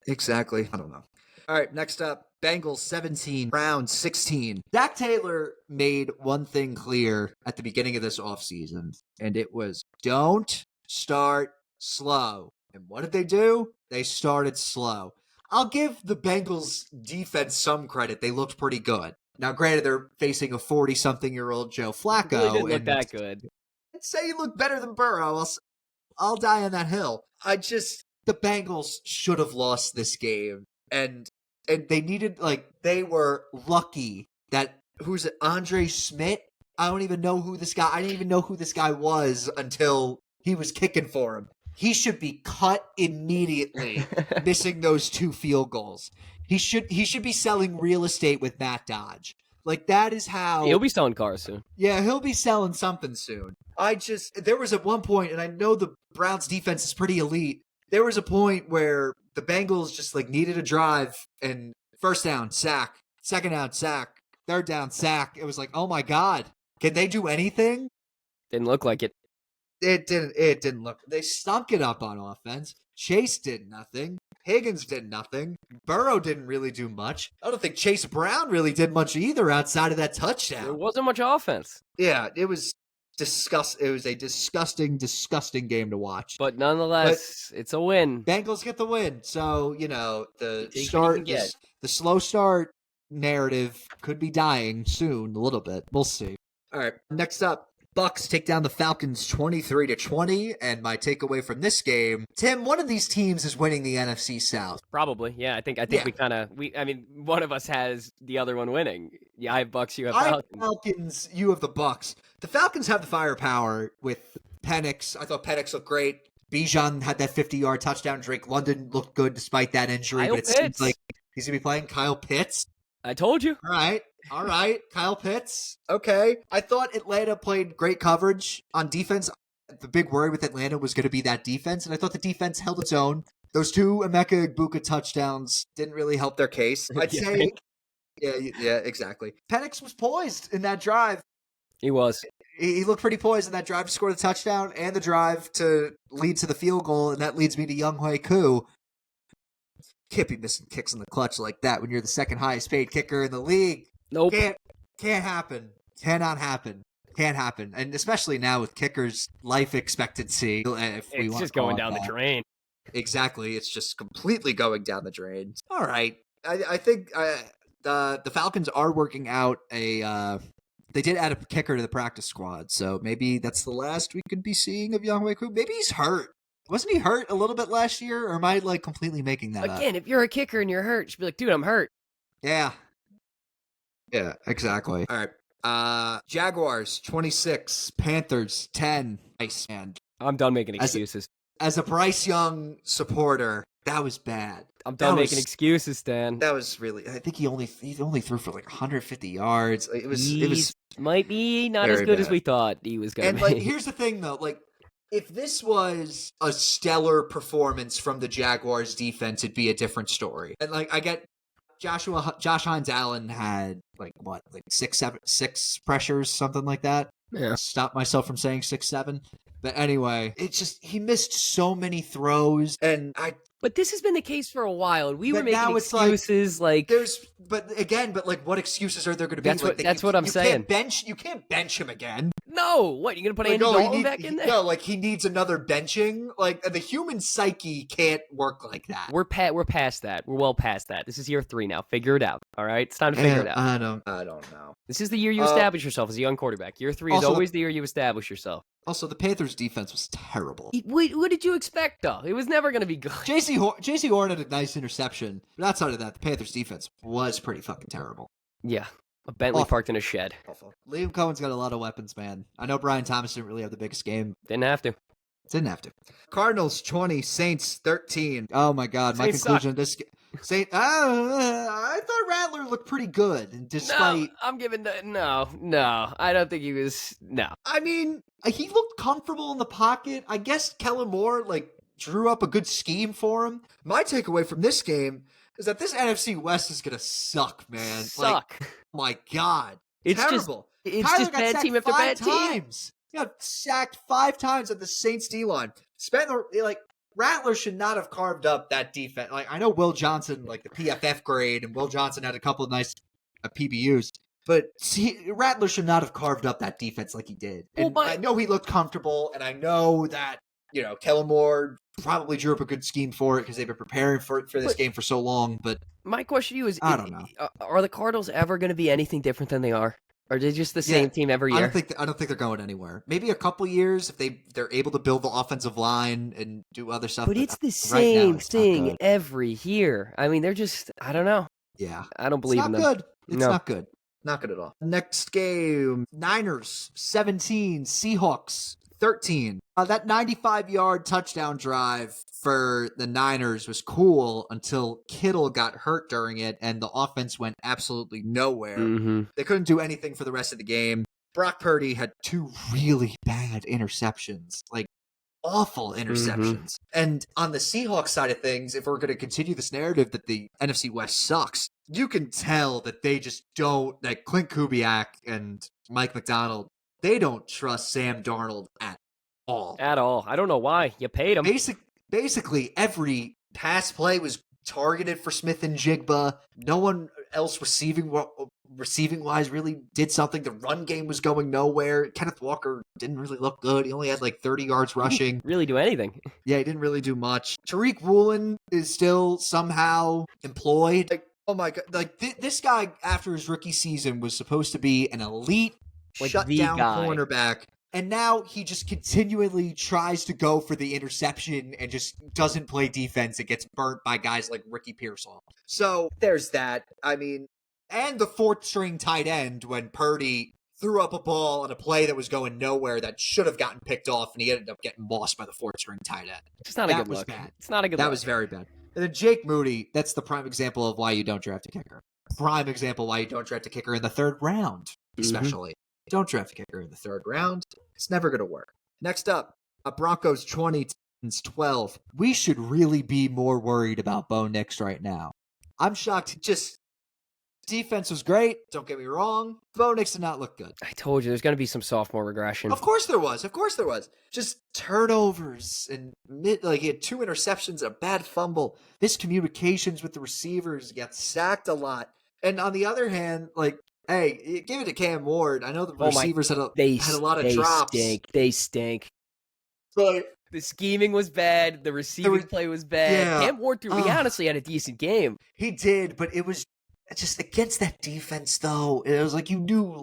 [SPEAKER 2] Exactly.
[SPEAKER 1] I don't know. All right, next up, Bengals 17, Browns 16. Zach Taylor made one thing clear at the beginning of this offseason, and it was don't start slow. And what did they do? They started slow. I'll give the Bengals defense some credit. They looked pretty good. Now, granted, they're facing a 40-something-year-old Joe Flacco.
[SPEAKER 2] Really didn't look that good.
[SPEAKER 1] I'd say he looked better than Burrow. I'll die on that hill. The Bengals should have lost this game. And they needed, they were lucky that, who's it, Andre Smith? I don't even know who this guy, I didn't even know who this guy was until he was kicking for him. He should be cut immediately, missing those 2 field goals. He should be selling real estate with Matt Dodge. That is how...
[SPEAKER 2] He'll be selling cars soon.
[SPEAKER 1] Yeah, he'll be selling something soon. There was at one point, and I know the Browns defense is pretty elite, there was a point where the Bengals just needed a drive, and first down, sack, second down, sack, third down, sack. It was oh my God, can they do anything?
[SPEAKER 2] Didn't look like it.
[SPEAKER 1] It didn't look. They stunk it up on offense. Chase did nothing. Higgins did nothing. Burrow didn't really do much. I don't think Chase Brown really did much either outside of that touchdown.
[SPEAKER 2] There wasn't much offense.
[SPEAKER 1] Yeah, it was It was a disgusting game to watch.
[SPEAKER 2] But nonetheless, it's a win.
[SPEAKER 1] Bengals get the win. So, the slow start narrative could be dying soon a little bit. We'll see. All right, next up. Bucks take down the Falcons 23-20, and my takeaway from this game, Tim, one of these teams is winning the NFC South.
[SPEAKER 2] Probably, yeah. I think one of us has the other one winning. Yeah, I have Bucks, you have Falcons.
[SPEAKER 1] I have Falcons, you have the Bucks. The Falcons have the firepower with Penix. I thought Penix looked great. Bijan had that 50-yard touchdown. Drake London looked good despite that injury, but it seems like he's going to be playing Kyle Pitts.
[SPEAKER 2] I told you.
[SPEAKER 1] All right. Kyle Pitts. Okay. I thought Atlanta played great coverage on defense. The big worry with Atlanta was going to be that defense, and I thought the defense held its own. Those 2 Emeka Egbuka touchdowns didn't really help their case. I'd say. Yeah, exactly. Penix was poised in that drive.
[SPEAKER 2] He was.
[SPEAKER 1] He looked pretty poised in that drive to score the touchdown and the drive to lead to the field goal, and that leads me to Younghoe Koo. Can't be missing kicks in the clutch like that when you're the second highest paid kicker in the league.
[SPEAKER 2] Nope.
[SPEAKER 1] Can't happen. Cannot happen. Can't happen. And especially now with kickers' life expectancy.
[SPEAKER 2] It's just going down the drain.
[SPEAKER 1] Exactly. It's just completely going down the drain. All right. I think the Falcons are working out they did add a kicker to the practice squad, so maybe that's the last we could be seeing of Younghoe Koo. Maybe he's hurt. Wasn't he hurt a little bit last year, or am I completely making that up?
[SPEAKER 2] Again, if you're a kicker and you're hurt, you should be like, dude, I'm hurt.
[SPEAKER 1] Yeah. Yeah, exactly. All right. Jaguars 26, Panthers 10. Nice, man.
[SPEAKER 2] I'm done making excuses.
[SPEAKER 1] As a Bryce Young supporter, that was bad.
[SPEAKER 2] I'm done making excuses, Stan.
[SPEAKER 1] That was really. I think he only threw for 150 yards. It was
[SPEAKER 2] might be not as good bad as we thought he was going to be.
[SPEAKER 1] And here's the thing though, if this was a stellar performance from the Jaguars defense, it'd be a different story. And I get Josh Hines Allen had six pressures, something like that.
[SPEAKER 2] Yeah.
[SPEAKER 1] Stop myself from saying 6-7. But anyway, it's just he missed so many throws,
[SPEAKER 2] But this has been the case for a while. We were making excuses
[SPEAKER 1] but what excuses are there going to be?
[SPEAKER 2] That's what I'm saying.
[SPEAKER 1] You can't bench him again.
[SPEAKER 2] No, what, you going to put Andy Dalton back in there?
[SPEAKER 1] No, he needs another benching. The human psyche can't work like that.
[SPEAKER 2] We're past that. We're well past that. This is year 3 now. Figure it out. All right, it's time to figure it out.
[SPEAKER 1] I don't know.
[SPEAKER 2] This is the year you establish yourself as a young quarterback. Year 3 is always the year you establish yourself.
[SPEAKER 1] Also, the Panthers' defense was terrible.
[SPEAKER 2] What did you expect, though? It was never going to be good.
[SPEAKER 1] J.C. Horn had a nice interception, but outside of that, the Panthers' defense was pretty fucking terrible.
[SPEAKER 2] Yeah, a Bentley parked in a shed.
[SPEAKER 1] Awful. Liam Cohen's got a lot of weapons, man. I know Brian Thomas didn't really have the biggest game.
[SPEAKER 2] Didn't have to.
[SPEAKER 1] Cardinals 20, Saints 13. Oh my God, my conclusion of this game. I thought Rattler looked pretty good, and despite
[SPEAKER 2] I'm giving no. I don't think he was. No,
[SPEAKER 1] I mean he looked comfortable in the pocket. I guess Kellen Moore drew up a good scheme for him. My takeaway from this game is that this NFC West is gonna suck, man.
[SPEAKER 2] Suck.
[SPEAKER 1] My God,
[SPEAKER 2] it's
[SPEAKER 1] terrible.
[SPEAKER 2] It's just bad team after bad
[SPEAKER 1] team. He got sacked 5 times at the Saints D line. Spent Rattler should not have carved up that defense. Like, I know Will Johnson, like the PFF grade, and Will Johnson had a couple of nice PBUs, but Rattler should not have carved up that defense like he did. And I know he looked comfortable, and I know that, Kellen Moore probably drew up a good scheme for it because they've been preparing for this game for so long. But
[SPEAKER 2] my question to you is,
[SPEAKER 1] I don't know.
[SPEAKER 2] Are the Cardinals ever going to be anything different than they are? Or are they just the same team every year?
[SPEAKER 1] I don't think they're going anywhere. Maybe a couple years if they're able to build the offensive line and do other stuff.
[SPEAKER 2] But it's the same thing every year. I mean, they're just, I don't know.
[SPEAKER 1] Yeah.
[SPEAKER 2] I don't believe in them.
[SPEAKER 1] It's not good. Not good at all. Next game, Niners 17, Seahawks 13. That 95-yard touchdown drive for the Niners was cool until Kittle got hurt during it, and the offense went absolutely nowhere.
[SPEAKER 2] Mm-hmm.
[SPEAKER 1] They couldn't do anything for the rest of the game. Brock Purdy had 2 really bad interceptions, like awful interceptions. Mm-hmm. And on the Seahawks side of things, if we're going to continue this narrative that the NFC West sucks, you can tell that they just don't, like Clint Kubiak and Mike McDonald, they don't trust Sam Darnold at all.
[SPEAKER 2] At all. I don't know why. You paid him.
[SPEAKER 1] Basically, every pass play was targeted for Smith and Jigba. No one else receiving-wise really did something. The run game was going nowhere. Kenneth Walker didn't really look good. He only had like 30 yards rushing.
[SPEAKER 2] Didn't really do anything.
[SPEAKER 1] Yeah, he didn't really do much. Tariq Woolen is still somehow employed. Like, oh my God. Like, this guy, after his rookie season, was supposed to be an elite shutdown cornerback. And now he just continually tries to go for the interception and just doesn't play defense. It gets burnt by guys like Ricky Pearsall. So there's that. I mean, and the 4th-string tight end when Purdy threw up a ball on a play that was going nowhere that should have gotten picked off, and he ended up getting lost by the 4th-string tight end.
[SPEAKER 2] It's not a good look. Bad. It's not a good look.
[SPEAKER 1] That was very bad. And then Jake Moody, that's the prime example of why you don't draft a kicker. Prime example why you don't draft a kicker in the 3rd round, especially. Mm-hmm. Don't draft a kicker in the 3rd round. It's never going to work. Next up, Broncos 20, Titans 12. We should really be more worried about Bo Nix right now. I'm shocked. Just defense was great. Don't get me wrong. Bo Nix did not look good.
[SPEAKER 2] I told you there's going to be some sophomore regression.
[SPEAKER 1] Of course there was. Just turnovers and he had 2 interceptions, a bad fumble. Miscommunications with the receivers. Got sacked a lot. And on the other hand, hey, give it to Cam Ward. I know the receivers had a lot of drops.
[SPEAKER 2] They stink.
[SPEAKER 1] But
[SPEAKER 2] the scheming was bad. The receiving play was bad. Yeah. Cam Ward he honestly had a decent game.
[SPEAKER 1] He did, but it was just against that defense, though. It was like you knew,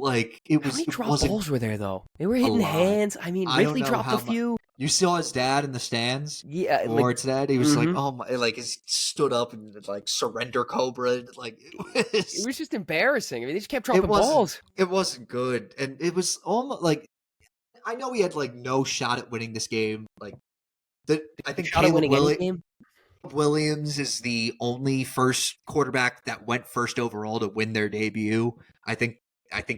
[SPEAKER 1] it was.
[SPEAKER 2] How many drop balls were there, though? They were hitting hands. I mean, Ridley dropped a few.
[SPEAKER 1] You saw his dad in the stands?
[SPEAKER 2] Yeah.
[SPEAKER 1] Ward's dad? He was oh my, he stood up and surrender Cobra.
[SPEAKER 2] It was just embarrassing. I mean, they just kept dropping balls.
[SPEAKER 1] It wasn't good. And it was almost I know he had no shot at winning this game. I think Caleb Williams is the only first quarterback that went first overall to win their debut. I think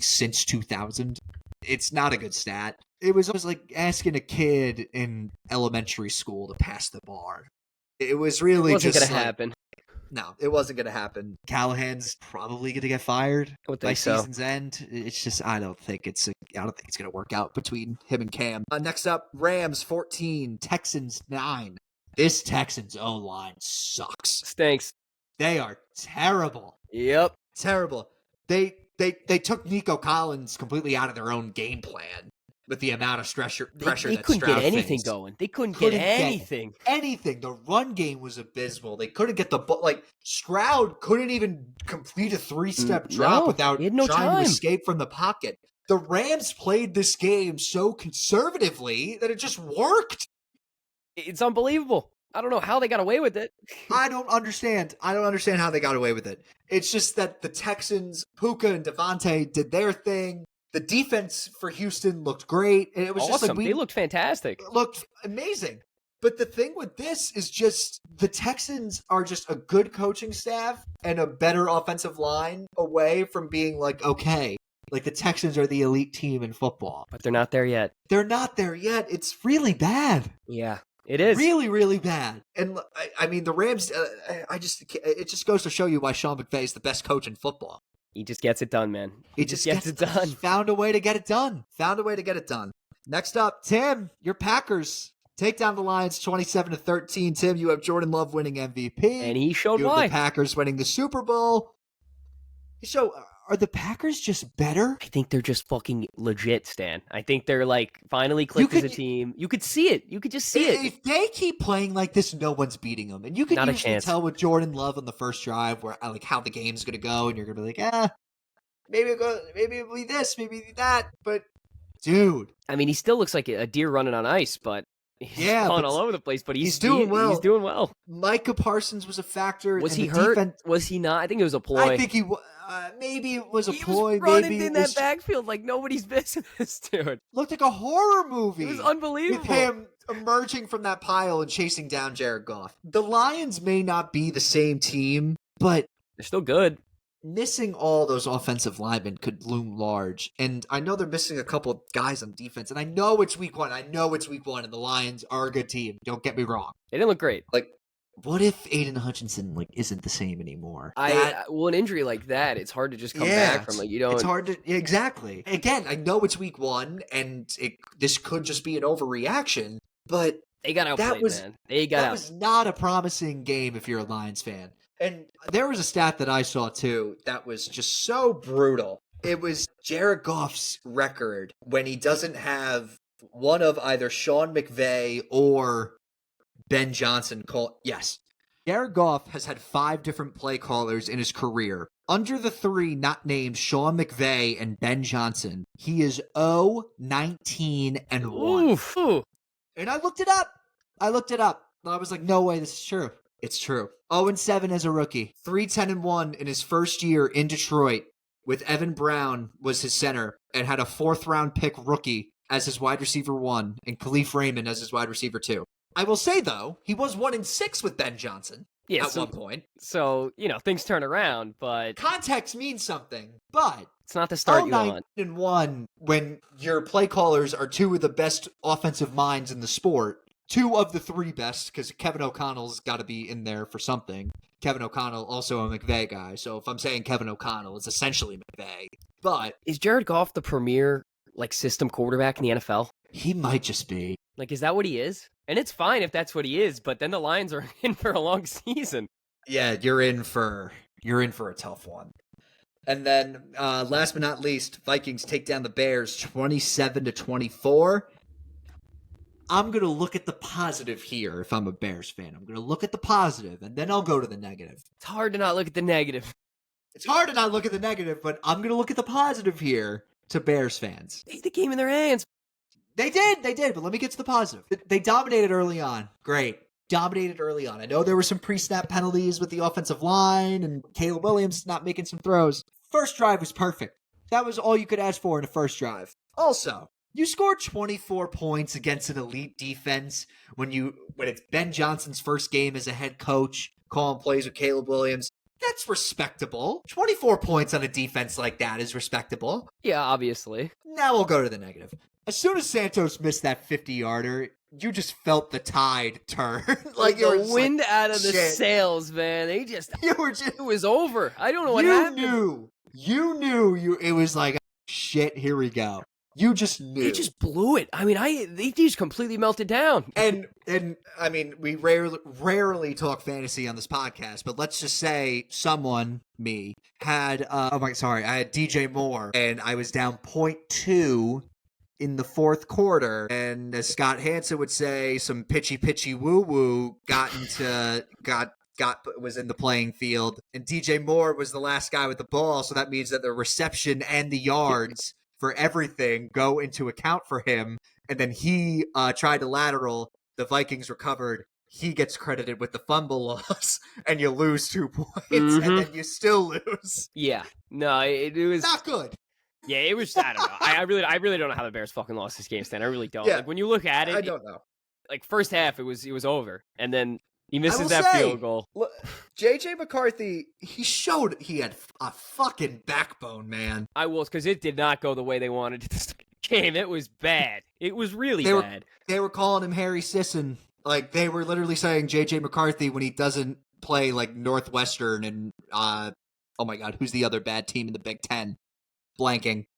[SPEAKER 1] since 2000. It's not a good stat. It was like asking a kid in elementary school to pass the bar. It was really
[SPEAKER 2] wasn't going to happen.
[SPEAKER 1] No, it wasn't going to happen. Callahan's probably going to get fired by season's end. It's just I don't think it's going to work out between him and Cam. Next up, Rams 14, Texans 9. This Texans O-line sucks.
[SPEAKER 2] Stinks.
[SPEAKER 1] They are terrible.
[SPEAKER 2] Yep.
[SPEAKER 1] Terrible. They took Nico Collins completely out of their own game plan with the amount of pressure
[SPEAKER 2] they couldn't get anything going. They couldn't get anything.
[SPEAKER 1] The run game was abysmal. They couldn't get the ball. Stroud couldn't even complete a 3-step drop without trying to escape from the pocket. The Rams played this game so conservatively that it just worked.
[SPEAKER 2] It's unbelievable. I don't know how they got away with it.
[SPEAKER 1] I don't understand how they got away with it. It's just that the Texans, Puka and Devontae, did their thing. The defense for Houston looked great. And it was
[SPEAKER 2] awesome.
[SPEAKER 1] Just
[SPEAKER 2] they looked fantastic.
[SPEAKER 1] Looked amazing. But the thing with this is just the Texans are just a good coaching staff and a better offensive line away from being okay. The Texans are the elite team in football.
[SPEAKER 2] But they're not there yet.
[SPEAKER 1] It's really bad.
[SPEAKER 2] Yeah. It is
[SPEAKER 1] really, really bad. And I mean, the Rams. It just goes to show you why Sean McVay is the best coach in football.
[SPEAKER 2] He just gets it done, man. He just gets it done.
[SPEAKER 1] Found a way to get it done. Next up, Tim, your Packers take down the Lions 27-13. Tim, you have Jordan Love winning MVP.
[SPEAKER 2] And he showed
[SPEAKER 1] you have
[SPEAKER 2] why.
[SPEAKER 1] the Packers winning the Super Bowl. So, are the Packers just better?
[SPEAKER 2] I think they're just fucking legit, Stan. I think they're like finally clicked as a team. You could see it. You could just see it.
[SPEAKER 1] If they keep playing like this, no one's beating them. And you can usually tell with Jordan Love on the first drive where like how the game's going to go, and you're going to be like, maybe it'll be this, maybe that. But dude,
[SPEAKER 2] I mean, he still looks like a deer running on ice, but he's falling all over the place. But he's doing well. He's doing well.
[SPEAKER 1] Micah Parsons was a factor.
[SPEAKER 2] Was he hurt? Was he not? I think it was a ploy.
[SPEAKER 1] I think he was. Maybe it was a ploy.
[SPEAKER 2] He was running in that backfield like nobody's business, dude.
[SPEAKER 1] Looked like a horror movie.
[SPEAKER 2] It was unbelievable.
[SPEAKER 1] With him emerging from that pile and chasing down Jared Goff. The Lions may not be the same team, but
[SPEAKER 2] they're still good.
[SPEAKER 1] Missing all those offensive linemen could loom large. And I know they're missing a couple guys on defense. And I know it's week one. And the Lions are a good team. Don't get me wrong.
[SPEAKER 2] They didn't look great.
[SPEAKER 1] Like, what if Aiden Hutchinson isn't the same anymore?
[SPEAKER 2] An injury like that, it's hard to just come back from. Like, you don't.
[SPEAKER 1] It's hard to exactly. Again, I know it's week one, and this could just be an overreaction, but
[SPEAKER 2] they got outplayed, man. That
[SPEAKER 1] was not a promising game if you're a Lions fan. And there was a stat that I saw too that was just so brutal. It was Jared Goff's record when he doesn't have one of either Sean McVay or Ben Johnson call. Yes. Jared Goff has had 5 different play callers in his career. Under the 3 not named Sean McVay and Ben Johnson, he is 0-19-1.
[SPEAKER 2] Oof.
[SPEAKER 1] And I looked it up. I was like, no way, this is true. It's true. 0-7 as a rookie. 3-10-1 in his first year in Detroit with Evan Brown was his center and had a 4th-round pick rookie as his wide receiver 1 and Khalif Raymond as his wide receiver 2. I will say, though, he was 1-6 with Ben Johnson at one point.
[SPEAKER 2] So, things turn around, but...
[SPEAKER 1] Context means something, but...
[SPEAKER 2] It's not the start you want.
[SPEAKER 1] 0-9-1 when your play callers are 2 of the best offensive minds in the sport. 2 of the 3 best, because Kevin O'Connell's got to be in there for something. Kevin O'Connell, also a McVay guy, so if I'm saying Kevin O'Connell, it's essentially McVay. But...
[SPEAKER 2] Is Jared Goff the premier, system quarterback in the NFL?
[SPEAKER 1] He might just be.
[SPEAKER 2] Is that what he is? And it's fine if that's what he is, but then the Lions are in for a long season.
[SPEAKER 1] Yeah, you're in for a tough one. And then, last but not least, Vikings take down the Bears 27-24. I'm going to look at the positive here if I'm a Bears fan. I'm going to look at the positive, and then I'll go to the negative.
[SPEAKER 2] It's hard to not look at the negative.
[SPEAKER 1] It's hard to not look at the negative, but I'm going to look at the positive here to Bears fans.
[SPEAKER 2] They had the game in their hands.
[SPEAKER 1] They did, but let me get to the positive. They dominated early on. Great. Dominated early on. I know there were some pre-snap penalties with the offensive line and Caleb Williams not making some throws. First drive was perfect. That was all you could ask for in a first drive. Also, you scored 24 points against an elite defense when it's Ben Johnson's first game as a head coach, calling plays with Caleb Williams. That's respectable. 24 points on a defense like that is respectable.
[SPEAKER 2] Yeah, obviously.
[SPEAKER 1] Now we'll go to the negative. As soon as Santos missed that 50-yarder, you just felt the tide turn.
[SPEAKER 2] The wind out of the sails, man. It was over. I don't know what happened.
[SPEAKER 1] You knew. It was like, shit, here we go. You just knew.
[SPEAKER 2] They just blew it. I mean, they just completely melted down.
[SPEAKER 1] And I mean, we rarely talk fantasy on this podcast, but let's just say me, had, I had DJ Moore, and I was down 0.2 in the fourth quarter, and as Scott Hansen would say, some pitchy woo-woo was in the playing field, and DJ Moore was the last guy with the ball, so that means that the reception and the yards for everything go into account for him, and then he tried to lateral, the Vikings recovered, he gets credited with the fumble loss, and you lose 2 points, and then you still lose.
[SPEAKER 2] Yeah. No, it was...
[SPEAKER 1] not good.
[SPEAKER 2] Yeah, it was. I don't know. I really don't know how the Bears fucking lost this game, Stan. I really don't.
[SPEAKER 1] Yeah,
[SPEAKER 2] when you look at it,
[SPEAKER 1] I don't know.
[SPEAKER 2] First half, it was over, and then he misses that field goal.
[SPEAKER 1] Look, JJ McCarthy, he showed he had a fucking backbone, man.
[SPEAKER 2] I will, because it did not go the way they wanted it to start the game. It was bad. It was really bad.
[SPEAKER 1] They were calling him Harry Sisson. They were literally saying JJ McCarthy when he doesn't play Northwestern and oh my God, who's the other bad team in the Big Ten?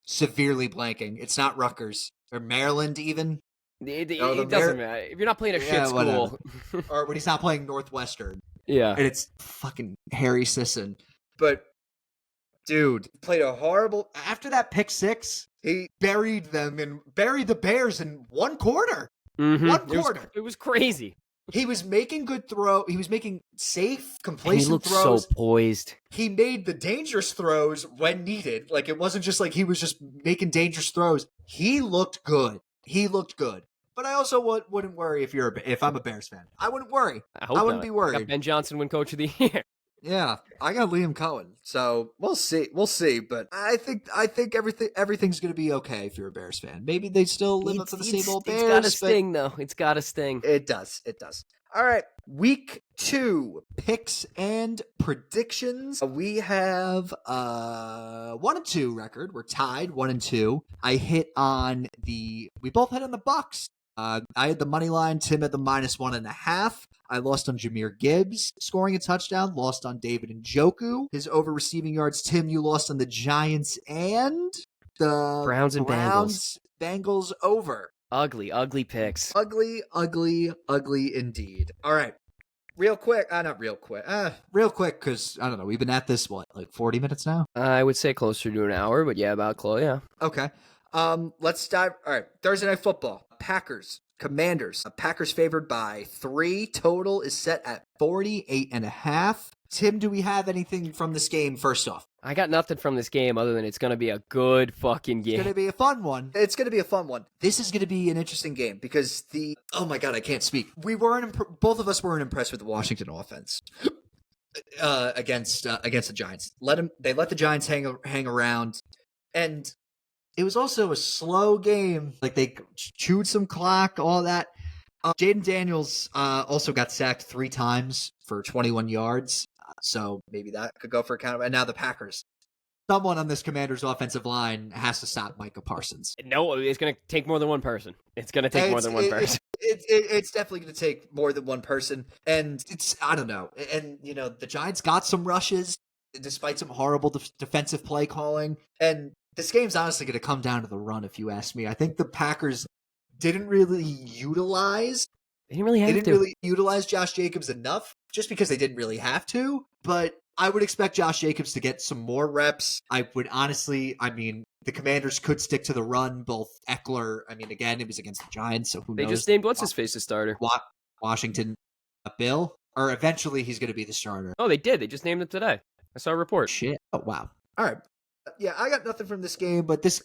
[SPEAKER 1] Severely blanking. It's not Rutgers or Maryland even.
[SPEAKER 2] It doesn't matter. If you're not playing a shit school.
[SPEAKER 1] Or when he's not playing Northwestern.
[SPEAKER 2] Yeah.
[SPEAKER 1] And it's fucking Harry Sisson. But, dude, played a horrible... After that pick six, he buried the Bears in one quarter.
[SPEAKER 2] Mm-hmm.
[SPEAKER 1] 1 quarter.
[SPEAKER 2] It was crazy.
[SPEAKER 1] He was making good throw. He was making safe, complacent throws.
[SPEAKER 2] He looked so poised.
[SPEAKER 1] He made the dangerous throws when needed. Like, it wasn't just like he was just making dangerous throws. He looked good. But I also wouldn't worry if I'm a Bears fan. I wouldn't worry. I wouldn't be worried.
[SPEAKER 2] I got Ben Johnson win Coach of the Year.
[SPEAKER 1] Yeah, I got Liam Cohen, so we'll see. But I think everything's gonna be okay if you're a Bears fan. Maybe they still live up to the same old Bears.
[SPEAKER 2] It's gotta sting, though. It's gotta sting.
[SPEAKER 1] It does. All right, week 2 picks and predictions. We have 1-2 record. We're tied 1-2. We both hit on the Bucks. I had the money line. Tim had the -1.5. I lost on Jahmyr Gibbs scoring a touchdown. Lost on David Njoku. His over receiving yards. Tim, you lost on the Giants and the
[SPEAKER 2] Browns and
[SPEAKER 1] Bengals over.
[SPEAKER 2] Ugly picks.
[SPEAKER 1] Ugly indeed. All right. Real quick, because, I don't know, we've been at this, like 40 minutes now?
[SPEAKER 2] I would say closer to an hour, but yeah, about close, yeah.
[SPEAKER 1] Okay. Let's dive. All right. Thursday Night Football. Packers. Commanders. Packers favored by 3. Total is set at 48.5. Tim, do we have anything from this game first off?
[SPEAKER 2] I got nothing from this game other than it's going to be a good fucking game.
[SPEAKER 1] It's going to be a fun one. This is going to be an interesting game because oh my God, I can't speak. Both of us weren't impressed with the Washington offense against the Giants. They let the Giants hang around, and it was also a slow game. Like, they chewed some clock, all that. Jaden Daniels also got sacked 3 times for 21 yards. So maybe that could go for a count. And now the Packers. Someone on this Commanders offensive line has to stop Micah Parsons.
[SPEAKER 2] No, it's going to take more than one person. It's going to take more than one person.
[SPEAKER 1] It's definitely going to take more than one person. And I don't know. And, the Giants got some rushes despite some horrible defensive play calling. And this game's honestly going to come down to the run, if you ask me. I think the Packers didn't really utilize Josh Jacobs enough, just because they didn't really have to. But I would expect Josh Jacobs to get some more reps. The Commanders could stick to the run. Both Eckler, again, it was against the Giants, so who knows?
[SPEAKER 2] They just named what's-his-face as starter.
[SPEAKER 1] Washington, Bill? Or eventually he's going to be the starter.
[SPEAKER 2] Oh, they did. They just named him today. I saw a report.
[SPEAKER 1] Shit. Oh, wow. All right. Yeah, I got nothing from this game, but this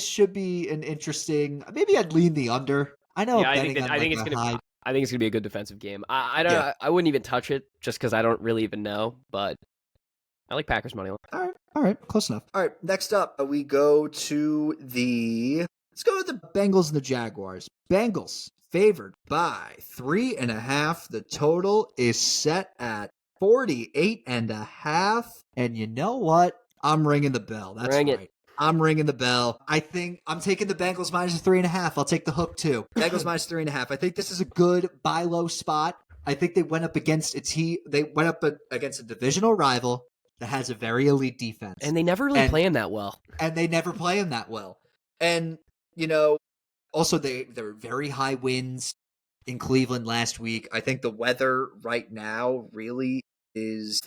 [SPEAKER 1] should be an interesting. Maybe I'd lean the under. I know.
[SPEAKER 2] Yeah, I think it's gonna be a good defensive game. I wouldn't even touch it just because I don't really even know. But I like Packers money line.
[SPEAKER 1] All right, close enough. All right, next up we go to the Bengals and the Jaguars. Bengals favored by 3.5. The total is set at 48.5. And you know what? I'm ringing the bell. That's right. I'm ringing the bell. I think I'm taking the Bengals -3.5. I'll take the hook too. Bengals -3.5. I think this is a good buy low spot. I think they went up against a divisional rival that has a very elite defense.
[SPEAKER 2] And they never really play him that well.
[SPEAKER 1] And, also there were very high winds in Cleveland last week. I think the weather right now really is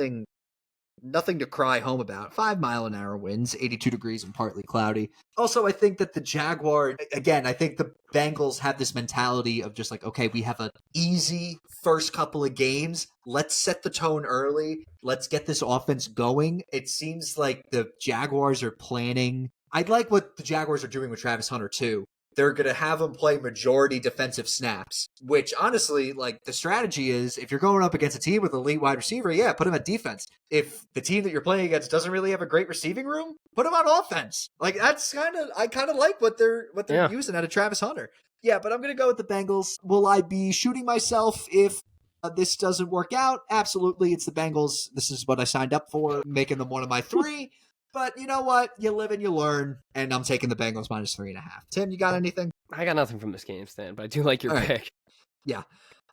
[SPEAKER 1] nothing to cry home about. 5-mile-an-hour winds, 82 degrees and partly cloudy. Also, I think that the I think the Bengals have this mentality of just like, okay, we have an easy first couple of games. Let's set the tone early. Let's get this offense going. It seems like the Jaguars are planning. I like what the Jaguars are doing with Travis Hunter too. They're going to have him play majority defensive snaps, which honestly, the strategy is if you're going up against a team with an elite wide receiver, yeah, put him at defense. If the team that you're playing against doesn't really have a great receiving room, put him on offense. I kind of like what they're using out of Travis Hunter. Yeah, but I'm going to go with the Bengals. Will I be shooting myself if this doesn't work out? Absolutely. It's the Bengals. This is what I signed up for, making them one of my 3. But you know what? You live and you learn, and I'm taking the Bengals -3.5. Tim, you got anything?
[SPEAKER 2] I got nothing from this game, Stan, but I do like your pick.
[SPEAKER 1] Yeah.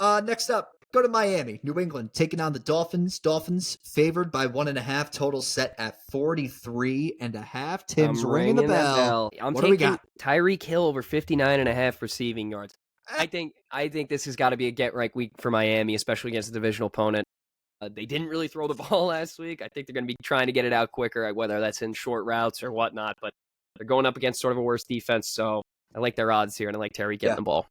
[SPEAKER 1] Next up, Go to Miami. New England taking on the Dolphins. Dolphins favored by 1.5. Total set at 43.5. Tim's ringing the bell.
[SPEAKER 2] I'm
[SPEAKER 1] what do we
[SPEAKER 2] taking
[SPEAKER 1] got?
[SPEAKER 2] Tyreek Hill over 59.5 receiving yards.
[SPEAKER 1] Eh.
[SPEAKER 2] I think this has got to be a get-right week for Miami, especially against a divisional opponent. They didn't really throw the ball last week. I think they're going to be trying to get it out quicker, whether that's in short routes or whatnot. But they're going up against sort of a worse defense, so I like their odds here, and I like Terry getting the ball.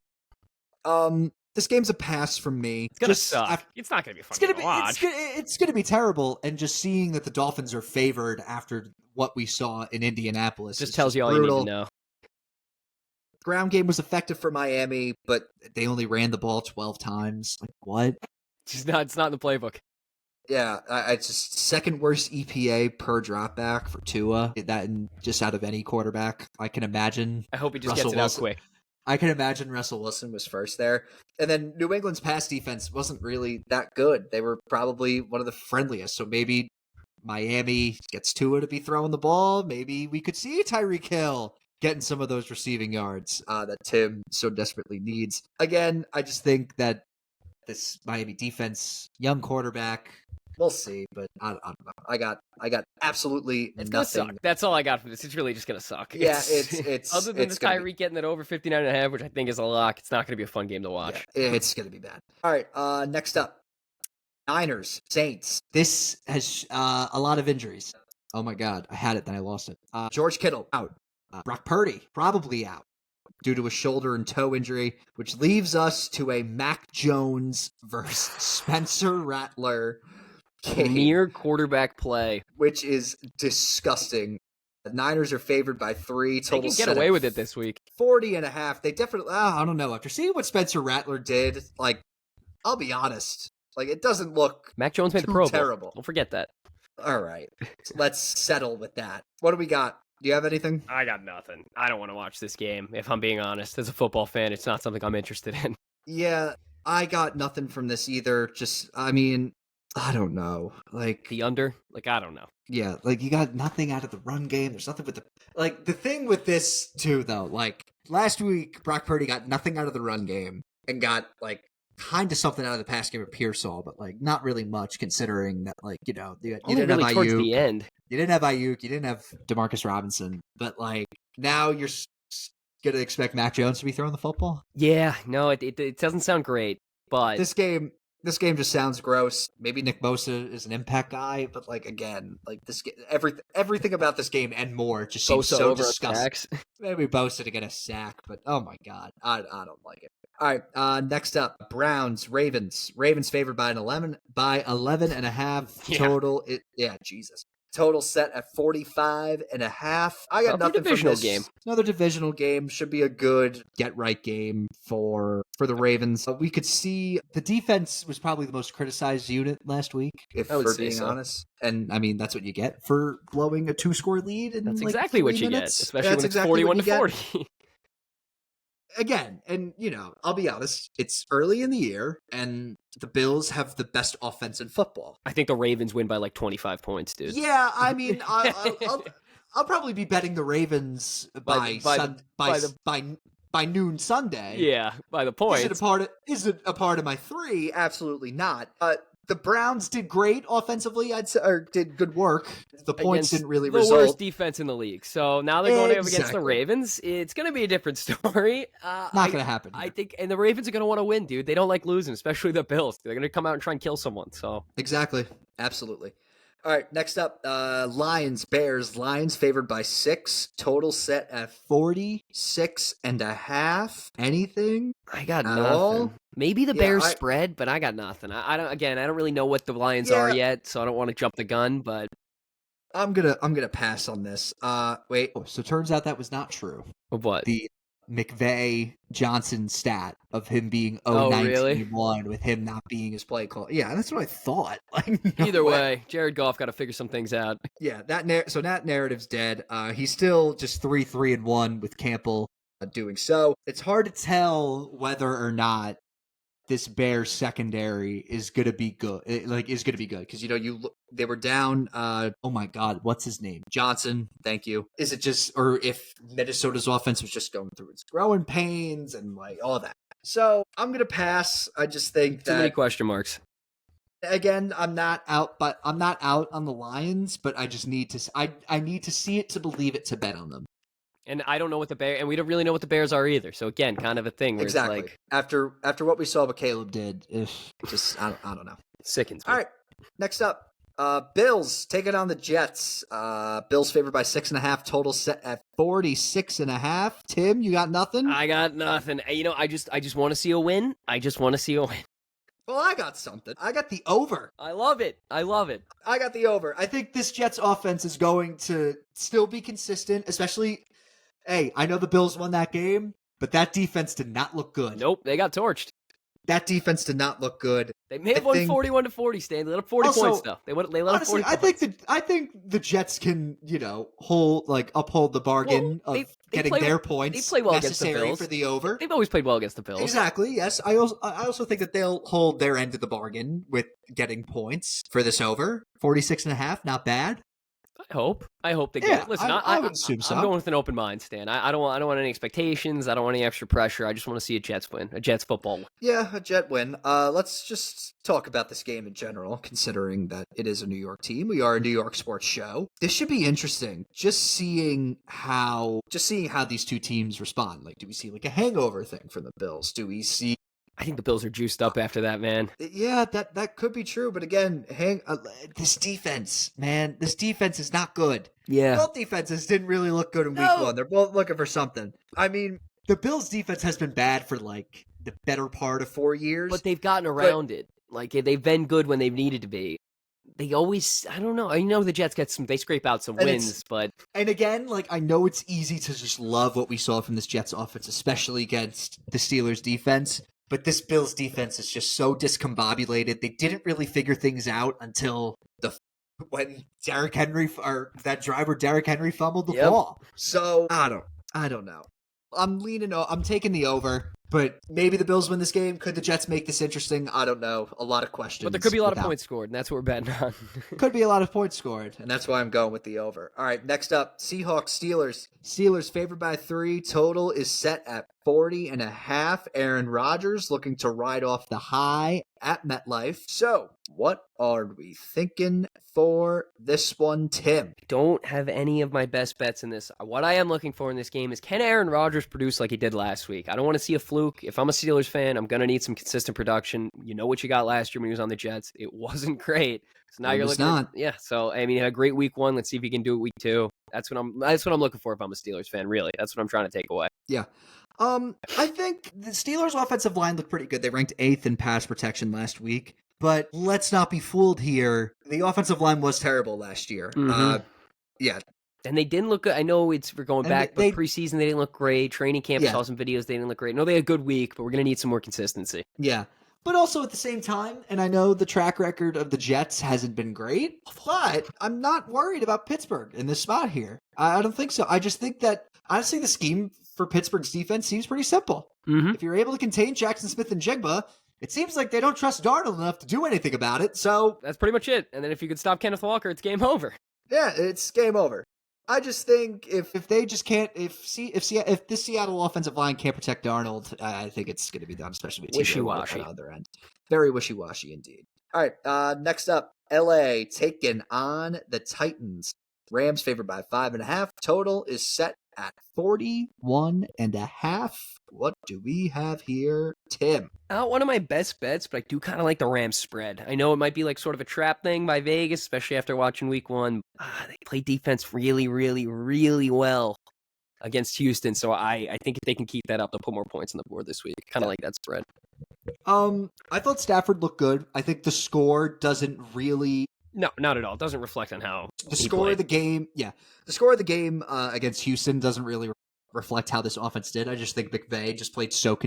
[SPEAKER 1] This game's a pass from me.
[SPEAKER 2] It's gonna suck. It's not gonna be fun to watch.
[SPEAKER 1] It's gonna be terrible. And just seeing that the Dolphins are favored after what we saw in Indianapolis
[SPEAKER 2] just tells you all brutal. You need to know.
[SPEAKER 1] Ground game was effective for Miami, but they only ran the ball 12 times. Like what?
[SPEAKER 2] It's not in the playbook.
[SPEAKER 1] Yeah, it's just second worst EPA per dropback for Tua. That just out of any quarterback I can imagine.
[SPEAKER 2] I hope he just gets it out quick.
[SPEAKER 1] I can imagine Russell Wilson was first there. And then New England's pass defense wasn't really that good. They were probably one of the friendliest. So maybe Miami gets Tua to be throwing the ball. Maybe we could see Tyreek Hill getting some of those receiving yards that Tim so desperately needs. Again, I just think that this Miami defense, young quarterback, we'll see, but I don't know. I got absolutely
[SPEAKER 2] it's
[SPEAKER 1] nothing.
[SPEAKER 2] Gonna suck. That's all I got from this. It's really just gonna suck.
[SPEAKER 1] Yeah, it's
[SPEAKER 2] other than the Tyreek getting that over 59.5, which I think is a lock. It's not gonna be a fun game to watch.
[SPEAKER 1] Yeah, it's gonna be bad. All right, next up, Niners Saints. This has a lot of injuries. Oh my God, I had it, then I lost it. George Kittle out. Brock Purdy probably out due to a shoulder and toe injury, which leaves us to a Mac Jones versus Spencer Rattler game.
[SPEAKER 2] Near quarterback play,
[SPEAKER 1] which is disgusting. The Niners are favored by 3. Total
[SPEAKER 2] they can get away with it this week.
[SPEAKER 1] 40.5. They definitely, I don't know. After seeing what Spencer Rattler did, like, I'll be honest, like, it doesn't look
[SPEAKER 2] Mac Jones made the Pro Bowl.
[SPEAKER 1] Terrible.
[SPEAKER 2] Don't forget that.
[SPEAKER 1] All right. Let's settle with that. What do we got? Do you have anything?
[SPEAKER 2] I got nothing. I don't want to watch this game, if I'm being honest. As a football fan, it's not something I'm interested in.
[SPEAKER 1] Yeah, I got nothing from this either. Just, I mean, I don't know. Like
[SPEAKER 2] the under? Like, I don't know.
[SPEAKER 1] Yeah, like you got nothing out of the run game. There's nothing with the thing with this too, though. Like last week, Brock Purdy got nothing out of the run game and got like kind of something out of the pass game of Pearsall, but like not really much considering that like, you know, you didn't
[SPEAKER 2] really
[SPEAKER 1] have
[SPEAKER 2] towards
[SPEAKER 1] Ayuk.
[SPEAKER 2] The end.
[SPEAKER 1] You didn't have Ayuk, you didn't have DeMarcus Robinson, but like now you're gonna expect Mac Jones to be throwing the football?
[SPEAKER 2] Yeah, no, it doesn't sound great, but
[SPEAKER 1] this game just sounds gross. Maybe Nick Bosa is an impact guy, but like again, like this everything about this game and more just seems so disgusting. Maybe Bosa to get a sack, but oh my God, I don't like it. All right, next up, Browns Ravens. Ravens favored by 11.5 total. Jesus. Total set at 45.5. I got nothing from this
[SPEAKER 2] game.
[SPEAKER 1] Another divisional game. Should be a good get-right game for the Ravens. We could see the defense was probably the most criticized unit last week, if we're being honest. And, I mean, that's what you get for blowing a 2-score lead.
[SPEAKER 2] That's exactly what you get, especially when it's 41-40.
[SPEAKER 1] Again, and, you know, I'll be honest, it's early in the year, and the Bills have the best offense in football.
[SPEAKER 2] I think the Ravens win by like 25 points, dude.
[SPEAKER 1] Yeah, I mean, I'll probably be betting the Ravens by noon Sunday.
[SPEAKER 2] Yeah, by the points.
[SPEAKER 1] Is it a part of my 3? Absolutely not. The Browns did great offensively, I'd say, or did good work. The points didn't really result.
[SPEAKER 2] The worst defense in the league. So now they're going up against the Ravens. It's going to be a different story.
[SPEAKER 1] Not going to happen.
[SPEAKER 2] I think, and the Ravens are going to want to win, dude. They don't like losing, especially the Bills. They're going to come out and try and kill someone. So
[SPEAKER 1] exactly, absolutely. All right, next up, Lions, Bears. Lions favored by 6. Total set at 46.5. Anything?
[SPEAKER 2] I got nothing. All? Maybe the Bears spread, but I got nothing. I don't really know what the Lions are yet, so I don't want to jump the gun, but
[SPEAKER 1] I'm gonna pass on this. Wait. So it turns out that was not true.
[SPEAKER 2] What?
[SPEAKER 1] The McVay Johnson stat of him being 0-19-1 with him not being his play call. Yeah, that's what I thought. Like,
[SPEAKER 2] either way, Jared Goff got to figure some things out.
[SPEAKER 1] Yeah, that narrative's dead. He's still just 3-3-1 with Campbell doing so. It's hard to tell whether or not this Bears secondary is gonna be good. Is gonna be good because they were down. Oh my God, what's his name? Johnson. Thank you. Is it just, or if Minnesota's offense was just going through its growing pains and like all that? So I'm gonna pass. I just think
[SPEAKER 2] too many question marks.
[SPEAKER 1] Again, I'm not out on the Lions, but I just need to. I need to see it to believe it to bet on them.
[SPEAKER 2] And I don't know what and we don't really know what the Bears are either. So again, kind of a thing where
[SPEAKER 1] exactly.
[SPEAKER 2] It's like
[SPEAKER 1] after what we saw what Caleb did, I don't know.
[SPEAKER 2] It sickens me.
[SPEAKER 1] All right, next up, Bills taking on the Jets. Bills favored by 6.5. Total set at 46.5. Tim, you got nothing?
[SPEAKER 2] I got nothing. I just want to see a win. I just want to see a win.
[SPEAKER 1] Well, I got something. I got the over.
[SPEAKER 2] I love it. I
[SPEAKER 1] got the over. I think this Jets offense is going to still be consistent, especially. Hey, I know the Bills won that game, but that defense did not look good.
[SPEAKER 2] Nope, they got torched.
[SPEAKER 1] That defense did not look good.
[SPEAKER 2] They may have won 41-40, Stan. They let up 40 points though. They let up 40 points.
[SPEAKER 1] I think the Jets can, uphold the bargain of getting their points
[SPEAKER 2] they play well
[SPEAKER 1] necessary
[SPEAKER 2] against the Bills.
[SPEAKER 1] For the over.
[SPEAKER 2] They've always played well against the Bills.
[SPEAKER 1] Exactly. Yes. I also think that they'll hold their end of the bargain with getting points for this over. 46.5, not bad.
[SPEAKER 2] I hope they get it. Listen,
[SPEAKER 1] I would assume so.
[SPEAKER 2] I'm going with an open mind, Stan. I don't want any expectations. I don't want any extra pressure. I just want to see a Jets win, a Jets football win.
[SPEAKER 1] Yeah, a Jet win. Let's just talk about this game in general, considering that it is a New York team. We are a New York sports show. This should be interesting. Just seeing how these two teams respond. Like, do we see like a hangover thing from the Bills? Do we see?
[SPEAKER 2] I think the Bills are juiced up after that, man.
[SPEAKER 1] Yeah, that could be true. But again, this defense, man, is not good.
[SPEAKER 2] Yeah.
[SPEAKER 1] Both defenses didn't really look good in week one. They're both looking for something. I mean, the Bills' defense has been bad for like the better part of 4 years.
[SPEAKER 2] But they've gotten around it. Like, they've been good when they've needed to be. They always, I don't know. I know the Jets they scrape out some wins, but.
[SPEAKER 1] And again, like, I know it's easy to just love what we saw from this Jets offense, especially against the Steelers' defense. But this Bills defense is just so discombobulated. They didn't really figure things out until when Derrick Henry, or that drive where Derrick Henry fumbled the ball. So I don't know. I'm taking the over, but maybe the Bills win this game. Could the Jets make this interesting? I don't know. A lot of questions.
[SPEAKER 2] But there could be a lot of points scored, and that's what we're betting on.
[SPEAKER 1] Could be a lot of points scored, and that's why I'm going with the over. All right, next up, Seahawks, Steelers. Steelers favored by 3. Total is set at 40.5. Aaron Rodgers looking to ride off the high at MetLife. So, what are we thinking for this one, Tim?
[SPEAKER 2] Don't have any of my best bets in this. What I am looking for in this game is, can Aaron Rodgers produce like he did last week? I don't want to see a fluke. If I'm a Steelers fan, I'm going to need some consistent production. You know what you got last year when he was on the Jets. It wasn't great. So now you're looking so I mean, he had a great week 1. Let's see if he can do it week 2. That's what I'm looking for if I'm a Steelers fan, really. That's what I'm trying to take away.
[SPEAKER 1] Yeah. I think the Steelers' offensive line looked pretty good. They ranked 8th in pass protection last week. But let's not be fooled here. The offensive line was terrible last year.
[SPEAKER 2] Mm-hmm.
[SPEAKER 1] Yeah.
[SPEAKER 2] And they didn't look good. I know we're going back, but preseason they didn't look great. Training camp, saw some videos, they didn't look great. No, they had a good week, but we're going to need some more consistency.
[SPEAKER 1] Yeah. But also at the same time, and I know the track record of the Jets hasn't been great, but I'm not worried about Pittsburgh in this spot here. I don't think so. I just think that, honestly, the scheme for Pittsburgh's defense seems pretty simple.
[SPEAKER 2] Mm-hmm.
[SPEAKER 1] If you're able to contain Jackson Smith and Jigba, it seems like they don't trust Darnold enough to do anything about it, so...
[SPEAKER 2] That's pretty much it. And then if you could stop Kenneth Walker, it's game over.
[SPEAKER 1] Yeah, it's game over. I just think if they just can't, if this Seattle offensive line can't protect Darnold, I think it's going to be done, especially with
[SPEAKER 2] wishy-washy
[SPEAKER 1] on the other end. Very wishy-washy indeed. All right, next up, LA taking on the Titans. Rams favored by 5.5. Total is set at 41.5. What do we have here, Tim?
[SPEAKER 2] Not one of my best bets, but I do kind of like the Rams spread. I know it might be like sort of a trap thing by Vegas, especially after watching week 1. They play defense really, really, really well against Houston. So I think if they can keep that up, they'll put more points on the board this week. Kind of like that spread.
[SPEAKER 1] I thought Stafford looked good. I think the score doesn't really...
[SPEAKER 2] No, not at all. It doesn't reflect on how
[SPEAKER 1] the score of the game. Yeah, the score of the game against Houston doesn't really reflect how this offense did. I just think McVay just played so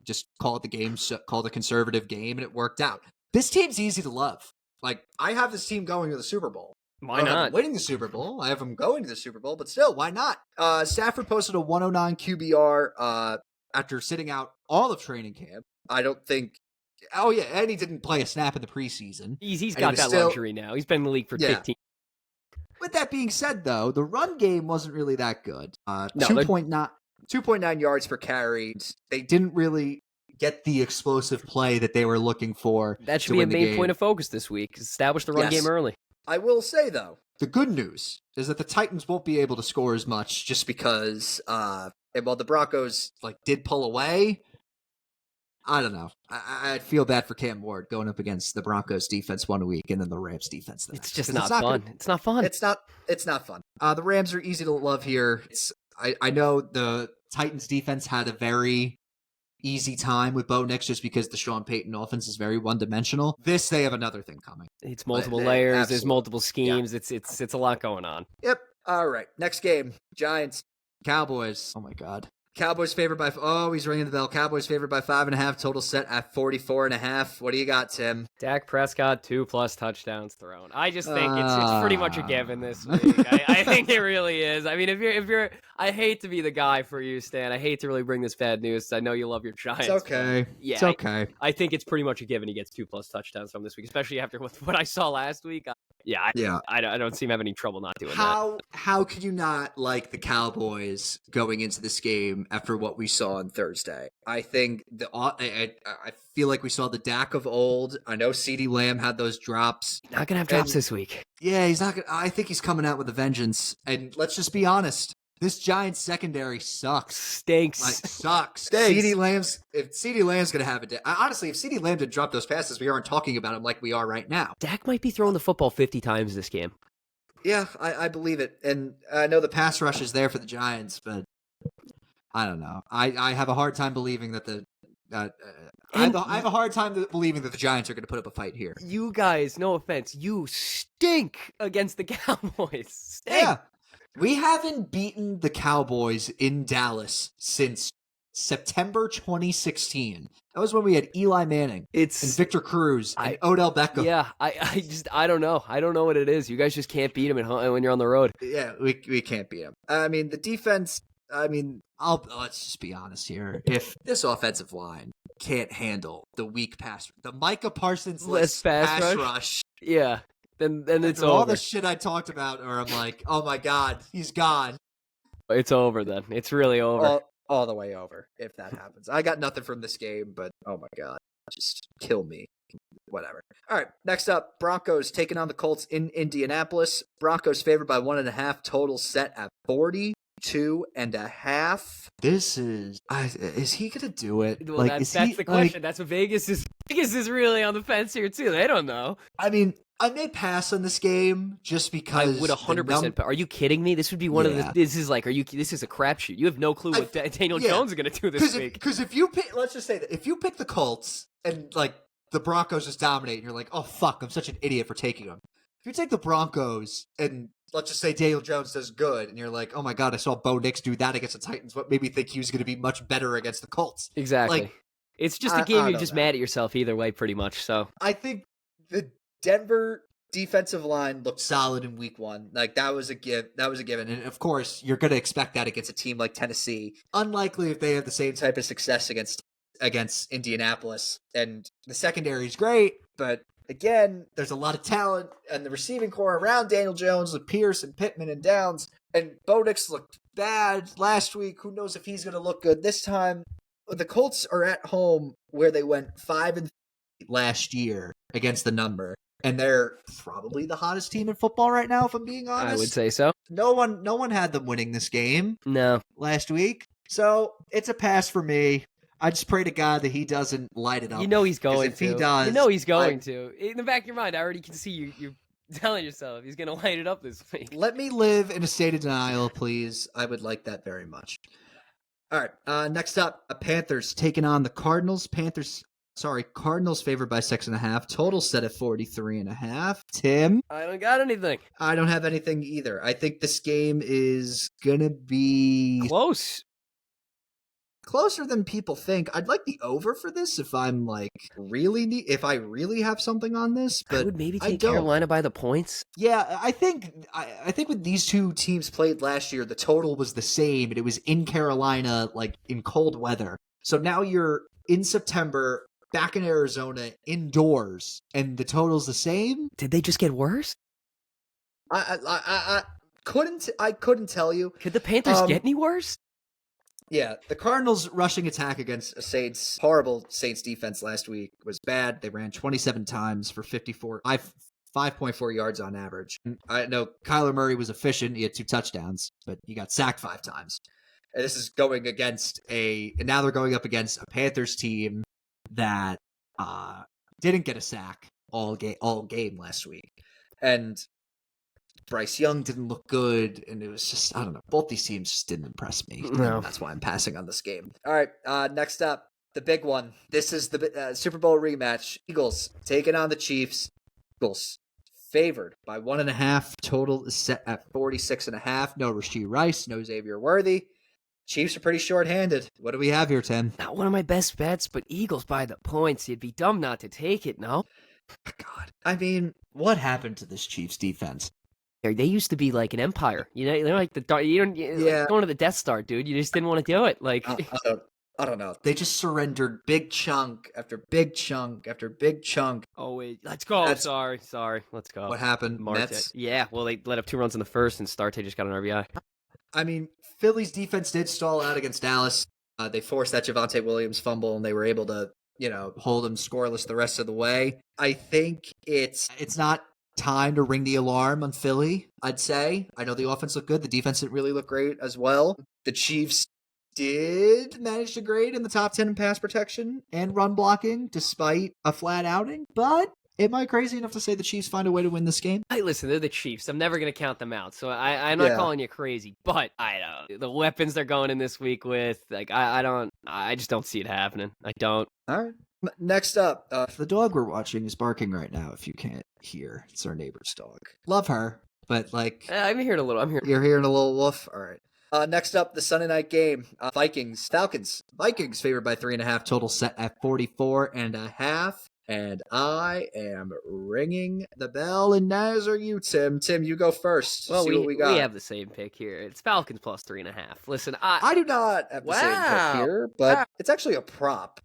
[SPEAKER 1] just called the game, called a conservative game, and it worked out. This team's easy to love. Like, I have this team going to the Super Bowl.
[SPEAKER 2] Why not?
[SPEAKER 1] Winning the Super Bowl. I have them going to the Super Bowl, but still, why not? Stafford posted a 109 QBR after sitting out all of training camp. I don't think Oh, yeah, and he didn't play a snap in the preseason.
[SPEAKER 2] He's got that luxury now. He's been in the league for 15.
[SPEAKER 1] With that being said, though, the run game wasn't really that good. 2.9 yards per carry. They didn't really get the explosive play that they were looking for.
[SPEAKER 2] That should be a main point of focus this week. Establish the run game early.
[SPEAKER 1] I will say, though, the good news is that the Titans won't be able to score as much just because, while the Broncos did pull away, I don't know. I feel bad for Cam Ward going up against the Broncos defense 1 week and then the Rams defense the next.
[SPEAKER 2] It's just not fun. It's not fun.
[SPEAKER 1] It's not fun. The Rams are easy to love here. I know the Titans defense had a very easy time with Bo Nix just because the Sean Payton offense is very one-dimensional. They have another thing coming.
[SPEAKER 2] It's multiple layers. Absolutely. There's multiple schemes. Yeah. It's a lot going on.
[SPEAKER 1] Yep. All right. Next game. Giants. Cowboys. Oh, my God. Cowboys favored by, he's ringing the bell. Cowboys favored by 5.5, total set at 44.5. What do you got, Tim?
[SPEAKER 2] Dak Prescott, 2+ touchdowns thrown. I just think it's pretty much a given this week. I think it really is. I mean, if you're, I hate to be the guy for you, Stan. I hate to really bring this bad news. I know you love your Giants.
[SPEAKER 1] It's okay.
[SPEAKER 2] Yeah,
[SPEAKER 1] it's okay.
[SPEAKER 2] I think it's pretty much a given he gets 2+ touchdowns from this week, especially after what I saw last week. I don't see him having any trouble not doing that.
[SPEAKER 1] How could you not like the Cowboys going into this game after what we saw on Thursday? I think I feel like we saw the Dak of old. I know CeeDee Lamb had those drops.
[SPEAKER 2] Not gonna have drops this week.
[SPEAKER 1] Yeah, he's not gonna. I think he's coming out with a vengeance. And let's just be honest. This Giants secondary sucks.
[SPEAKER 2] Stinks.
[SPEAKER 1] Sucks. CeeDee Lamb's going to have a day. Honestly, if CeeDee Lamb didn't drop those passes, we aren't talking about him like we are right now.
[SPEAKER 2] Dak might be throwing the football 50 times this game.
[SPEAKER 1] Yeah, I believe it. And I know the pass rush is there for the Giants, but I don't know. I have a hard time believing that I have a hard time believing that the Giants are going to put up a fight here.
[SPEAKER 2] You guys, no offense, you stink against the Cowboys. Stink.
[SPEAKER 1] Yeah. We haven't beaten the Cowboys in Dallas since September 2016. That was when we had Eli Manning and Victor Cruz and Odell Beckham.
[SPEAKER 2] Yeah, I don't know. I don't know what it is. You guys just can't beat them when you're on the road.
[SPEAKER 1] Yeah, we can't beat them. I mean, the defense, let's just be honest here. If this offensive line can't handle the Micah Parsons pass rush.
[SPEAKER 2] Yeah. Then it's over.
[SPEAKER 1] All the shit I talked about, or I'm like, oh my God, he's gone.
[SPEAKER 2] It's over then. It's really over.
[SPEAKER 1] All the way over, if that happens. I got nothing from this game, but oh my God, just kill me. Whatever. All right, next up, Broncos taking on the Colts in Indianapolis. Broncos favored by 1.5, total set at 42.5. This is he gonna do it?
[SPEAKER 2] Well, that's the question. That's what Vegas is really on the fence here too. They don't know.
[SPEAKER 1] I mean, I may pass on this game just because
[SPEAKER 2] I would 100%. Are you kidding me? This would be one of the. This is a crapshoot. You have no clue what Daniel Jones is going to do this week.
[SPEAKER 1] Because if you pick, let's just say that if you pick the Colts and the Broncos just dominate, and you're like, oh fuck, I'm such an idiot for taking them. If you take the Broncos and let's just say Daniel Jones does good, and you're like, oh my God, I saw Bo Nix do that against the Titans. What made me think he was going to be much better against the Colts?
[SPEAKER 2] Exactly. It's just a game you're just mad at yourself either way, pretty much. So
[SPEAKER 1] I think the Denver defensive line looked solid in week 1. That was a given. And of course, you're going to expect that against a team like Tennessee. Unlikely if they have the same type of success against Indianapolis. And the secondary is great, but again, there's a lot of talent and the receiving core around Daniel Jones with Pierce and Pittman and Downs. And Bo Nix looked bad last week. Who knows if he's going to look good this time? The Colts are at home where they went 5-3 last year against the number. And they're probably the hottest team in football right now, if I'm being honest.
[SPEAKER 2] I would say so.
[SPEAKER 1] No one had them winning this game.
[SPEAKER 2] No.
[SPEAKER 1] Last week. So it's a pass for me. I just pray to God that he doesn't light it up.
[SPEAKER 2] You know he's going
[SPEAKER 1] to. If he does.
[SPEAKER 2] You know he's going to. In the back of your mind, I already can see you telling yourself he's going to light it up this week.
[SPEAKER 1] Let me live in a state of denial, please. I would like that very much. All right. Next up, Panthers taking on the Cardinals. Cardinals favored by 6.5. Total set at 43.5. Tim?
[SPEAKER 2] I don't got anything.
[SPEAKER 1] I don't have anything either. I think this game is going to be
[SPEAKER 2] close.
[SPEAKER 1] Closer than people think. I'd like the over for this if I'm if I really have something on this, but
[SPEAKER 2] I would maybe take Carolina by the points.
[SPEAKER 1] Yeah, I think when these two teams played last year, the total was the same, and it was in Carolina, in cold weather. So now you're in September, back in Arizona indoors, and the total's the same.
[SPEAKER 2] Did they just get worse?
[SPEAKER 1] I couldn't tell you.
[SPEAKER 2] Could the Panthers get any worse?
[SPEAKER 1] Yeah, the Cardinals' rushing attack against a horrible Saints defense last week was bad. They ran 27 times for 5.4 yards on average. I know Kyler Murray was efficient. He had 2 touchdowns, but he got sacked 5 times. And this is going against now they're going up against a Panthers team that didn't get a sack all game last week. And Bryce Young didn't look good, and it was just, I don't know. Both these teams just didn't impress me. No. That's why I'm passing on this game. All right, next up, the big one. This is the Super Bowl rematch. Eagles taking on the Chiefs. Eagles favored by 1.5. Total is set at 46.5. No Rashee Rice, no Xavier Worthy. Chiefs are pretty short-handed. What do we have here, Tim?
[SPEAKER 2] Not one of my best bets, but Eagles by the points. You'd be dumb not to take it, no?
[SPEAKER 1] God. I mean, what happened to this Chiefs defense?
[SPEAKER 2] They used to be like an empire, you know. They're like like going to the Death Star, dude. You just didn't want to do it. Like,
[SPEAKER 1] I don't know. They just surrendered big chunk after big chunk after big chunk.
[SPEAKER 2] Oh wait, let's go. Sorry, let's go.
[SPEAKER 1] What happened? Mets?
[SPEAKER 2] Yeah, well, they let up 2 runs in the first, and Starte just got an RBI.
[SPEAKER 1] I mean, Philly's defense did stall out against Dallas. They forced that Javonte Williams fumble, and they were able to, hold them scoreless the rest of the way. I think it's not time to ring the alarm on Philly, I'd say. I know the offense looked good. The defense didn't really look great as well. The Chiefs did manage to grade in the top 10 in pass protection and run blocking despite a flat outing, but am I crazy enough to say the Chiefs find a way to win this game?
[SPEAKER 2] Hey, listen, they're the Chiefs. I'm never going to count them out, so I'm not calling you crazy, but I don't. The weapons they're going in this week with, like, I just don't see it happening. I don't.
[SPEAKER 1] All right. Next up, the dog we're watching is barking right now, if you can't hear. It's our neighbor's dog. Love her, but like...
[SPEAKER 2] I'm hearing a little.
[SPEAKER 1] You're hearing a little woof? All right. Next up, the Sunday night game. Vikings, Falcons. Vikings favored by 3.5. Total set at 44.5. And I am ringing the bell, and as are you, Tim. Tim, you go first.
[SPEAKER 2] Well,
[SPEAKER 1] what we got.
[SPEAKER 2] We have the same pick here. It's Falcons plus 3.5. Listen,
[SPEAKER 1] I do not have the same pick here, but it's actually a prop.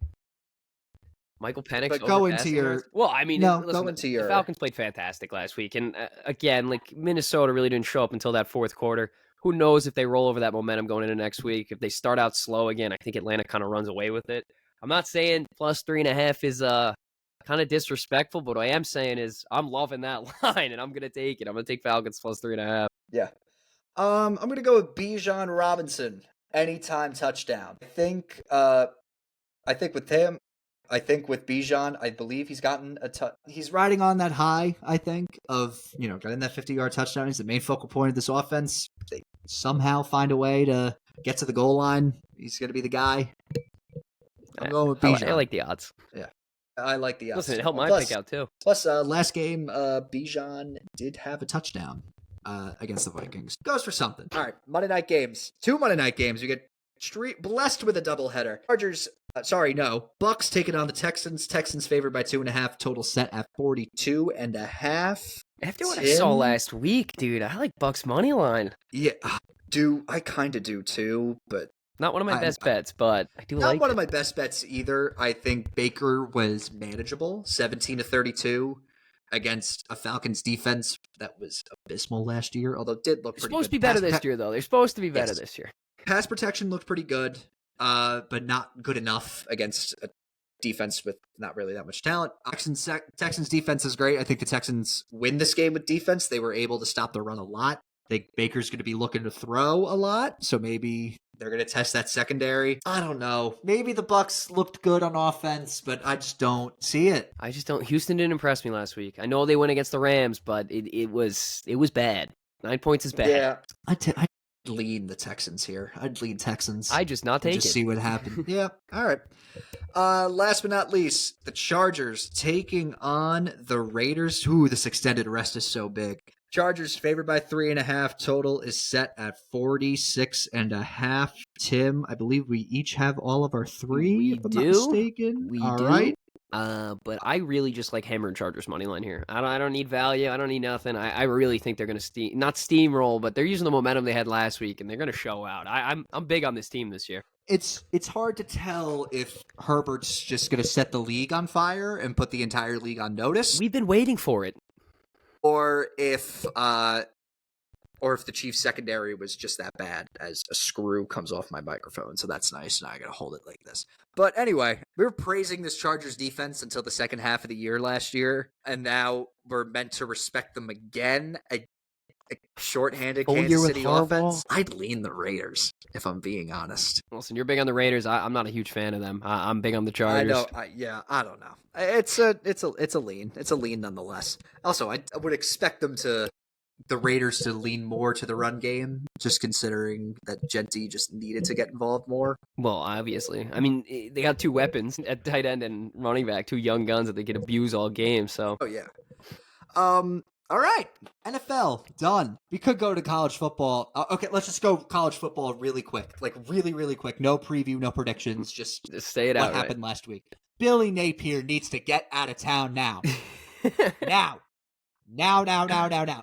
[SPEAKER 2] Michael Penix.
[SPEAKER 1] But go into your...
[SPEAKER 2] Well, I mean,
[SPEAKER 1] go into your...
[SPEAKER 2] The Falcons played fantastic last week. And again, like, Minnesota really didn't show up until that fourth quarter. Who knows if they roll over that momentum going into next week. If they start out slow again, I think Atlanta kind of runs away with it. I'm not saying plus 3.5 is kind of disrespectful, but what I am saying is I'm loving that line, and I'm going to take it. I'm going to take Falcons plus 3.5.
[SPEAKER 1] Yeah. I'm going to go with Bijan Robinson. Anytime touchdown. I think with him... I think with Bijan, I believe he's gotten he's riding on that high, I think, of, getting that 50-yard touchdown. He's the main focal point of this offense. They somehow find a way to get to the goal line. He's going to be the guy. I'm going with Bijan.
[SPEAKER 2] I like the odds.
[SPEAKER 1] Yeah. I like the odds.
[SPEAKER 2] Listen, it helped my pick out, too.
[SPEAKER 1] Plus, last game, Bijan did have a touchdown against the Vikings. Goes for something. All right, Monday night games. 2 Monday night games. We get blessed with a doubleheader. Bucks taking on the Texans. Texans favored by 2.5. Total set at 42.5.
[SPEAKER 2] After what I saw last week, dude, I like Bucks money line.
[SPEAKER 1] Yeah, I kind of do too, but
[SPEAKER 2] not one of my best bets, but I do
[SPEAKER 1] not one of my best bets either. I think Baker was manageable, 17-32 against a Falcons defense that was abysmal last year, although it did look pretty good.
[SPEAKER 2] They're supposed to be better this year, though. They're supposed to be better this year.
[SPEAKER 1] Pass protection looked pretty good, but not good enough against a defense with not really that much talent. Texans defense is great. I think the Texans win this game with defense. They were able to stop the run a lot. I think Baker's going to be looking to throw a lot, so maybe they're going to test that secondary. I don't know. Maybe the Bucks looked good on offense, but I just don't see it.
[SPEAKER 2] I just don't. Houston didn't impress me last week. I know they went against the Rams, but it was bad. 9 points is bad.
[SPEAKER 1] Yeah, I lean the Texans here. I'd lean Texans.
[SPEAKER 2] I just not take it.
[SPEAKER 1] Just see what happened. Yeah. All right. Last but not least, the Chargers taking on the Raiders. Ooh, this extended rest is so big. Chargers favored by 3.5. Total is set at 46.5. Tim, I believe we each have all of our three. If I'm not mistaken.
[SPEAKER 2] We
[SPEAKER 1] all
[SPEAKER 2] do.
[SPEAKER 1] Right.
[SPEAKER 2] But I really just like hammering Chargers money line here. I don't need value. I don't need nothing. I really think they're going to not steamroll, but they're using the momentum they had last week, and they're going to show out. I'm big on this team this year.
[SPEAKER 1] It's hard to tell if Herbert's just going to set the league on fire and put the entire league on notice.
[SPEAKER 2] We've been waiting for it.
[SPEAKER 1] Or if the Chiefs secondary was just that bad, as a screw comes off my microphone. So that's nice. Now I got to hold it like this. But anyway, we were praising this Chargers defense until the second half of the year last year. And now we're meant to respect them again. A shorthanded Kansas City offense. I'd lean the Raiders, if I'm being honest.
[SPEAKER 2] Listen, you're big on the Raiders. I'm not a huge fan of them. I'm big on the Chargers.
[SPEAKER 1] I know. I don't know. It's a lean. It's a lean nonetheless. Also, I would expect the Raiders to lean more to the run game, just considering that Genty just needed to get involved more.
[SPEAKER 2] Well, obviously. I mean, they got two weapons at tight end and running back, two young guns that they can abuse all game. So.
[SPEAKER 1] Oh yeah. All right, NFL done. We could go to college football. Okay, let's just go college football really quick, like really, really quick. No preview, no predictions. Just
[SPEAKER 2] say it out.
[SPEAKER 1] What happened last week? Billy Napier needs to get out of town now. Now.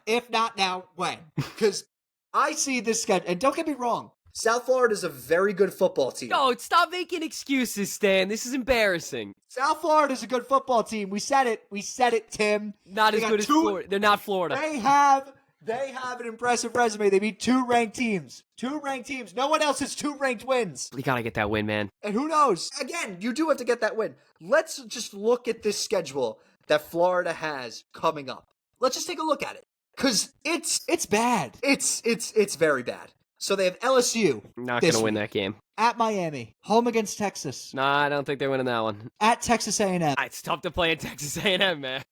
[SPEAKER 1] If not now, when? Because I see this schedule, and don't get me wrong, South Florida is a very good football team.
[SPEAKER 2] No, stop making excuses, Stan. This is embarrassing.
[SPEAKER 1] South Florida is a good football team. We said it, Tim.
[SPEAKER 2] Not as good as Florida. They're not Florida.
[SPEAKER 1] They have an impressive resume. They beat two ranked teams. No one else has two ranked wins.
[SPEAKER 2] You gotta get that win, man.
[SPEAKER 1] And who knows? Again, you do have to get that win. Let's just look at this schedule that Florida has coming up. Let's just take a look at it. Because it's bad. It's very bad. So they have LSU.
[SPEAKER 2] Not going to win that game.
[SPEAKER 1] At Miami. Home against Texas.
[SPEAKER 2] Nah, I don't think they're winning that one.
[SPEAKER 1] At Texas A&M.
[SPEAKER 2] It's tough to play at Texas A&M, man.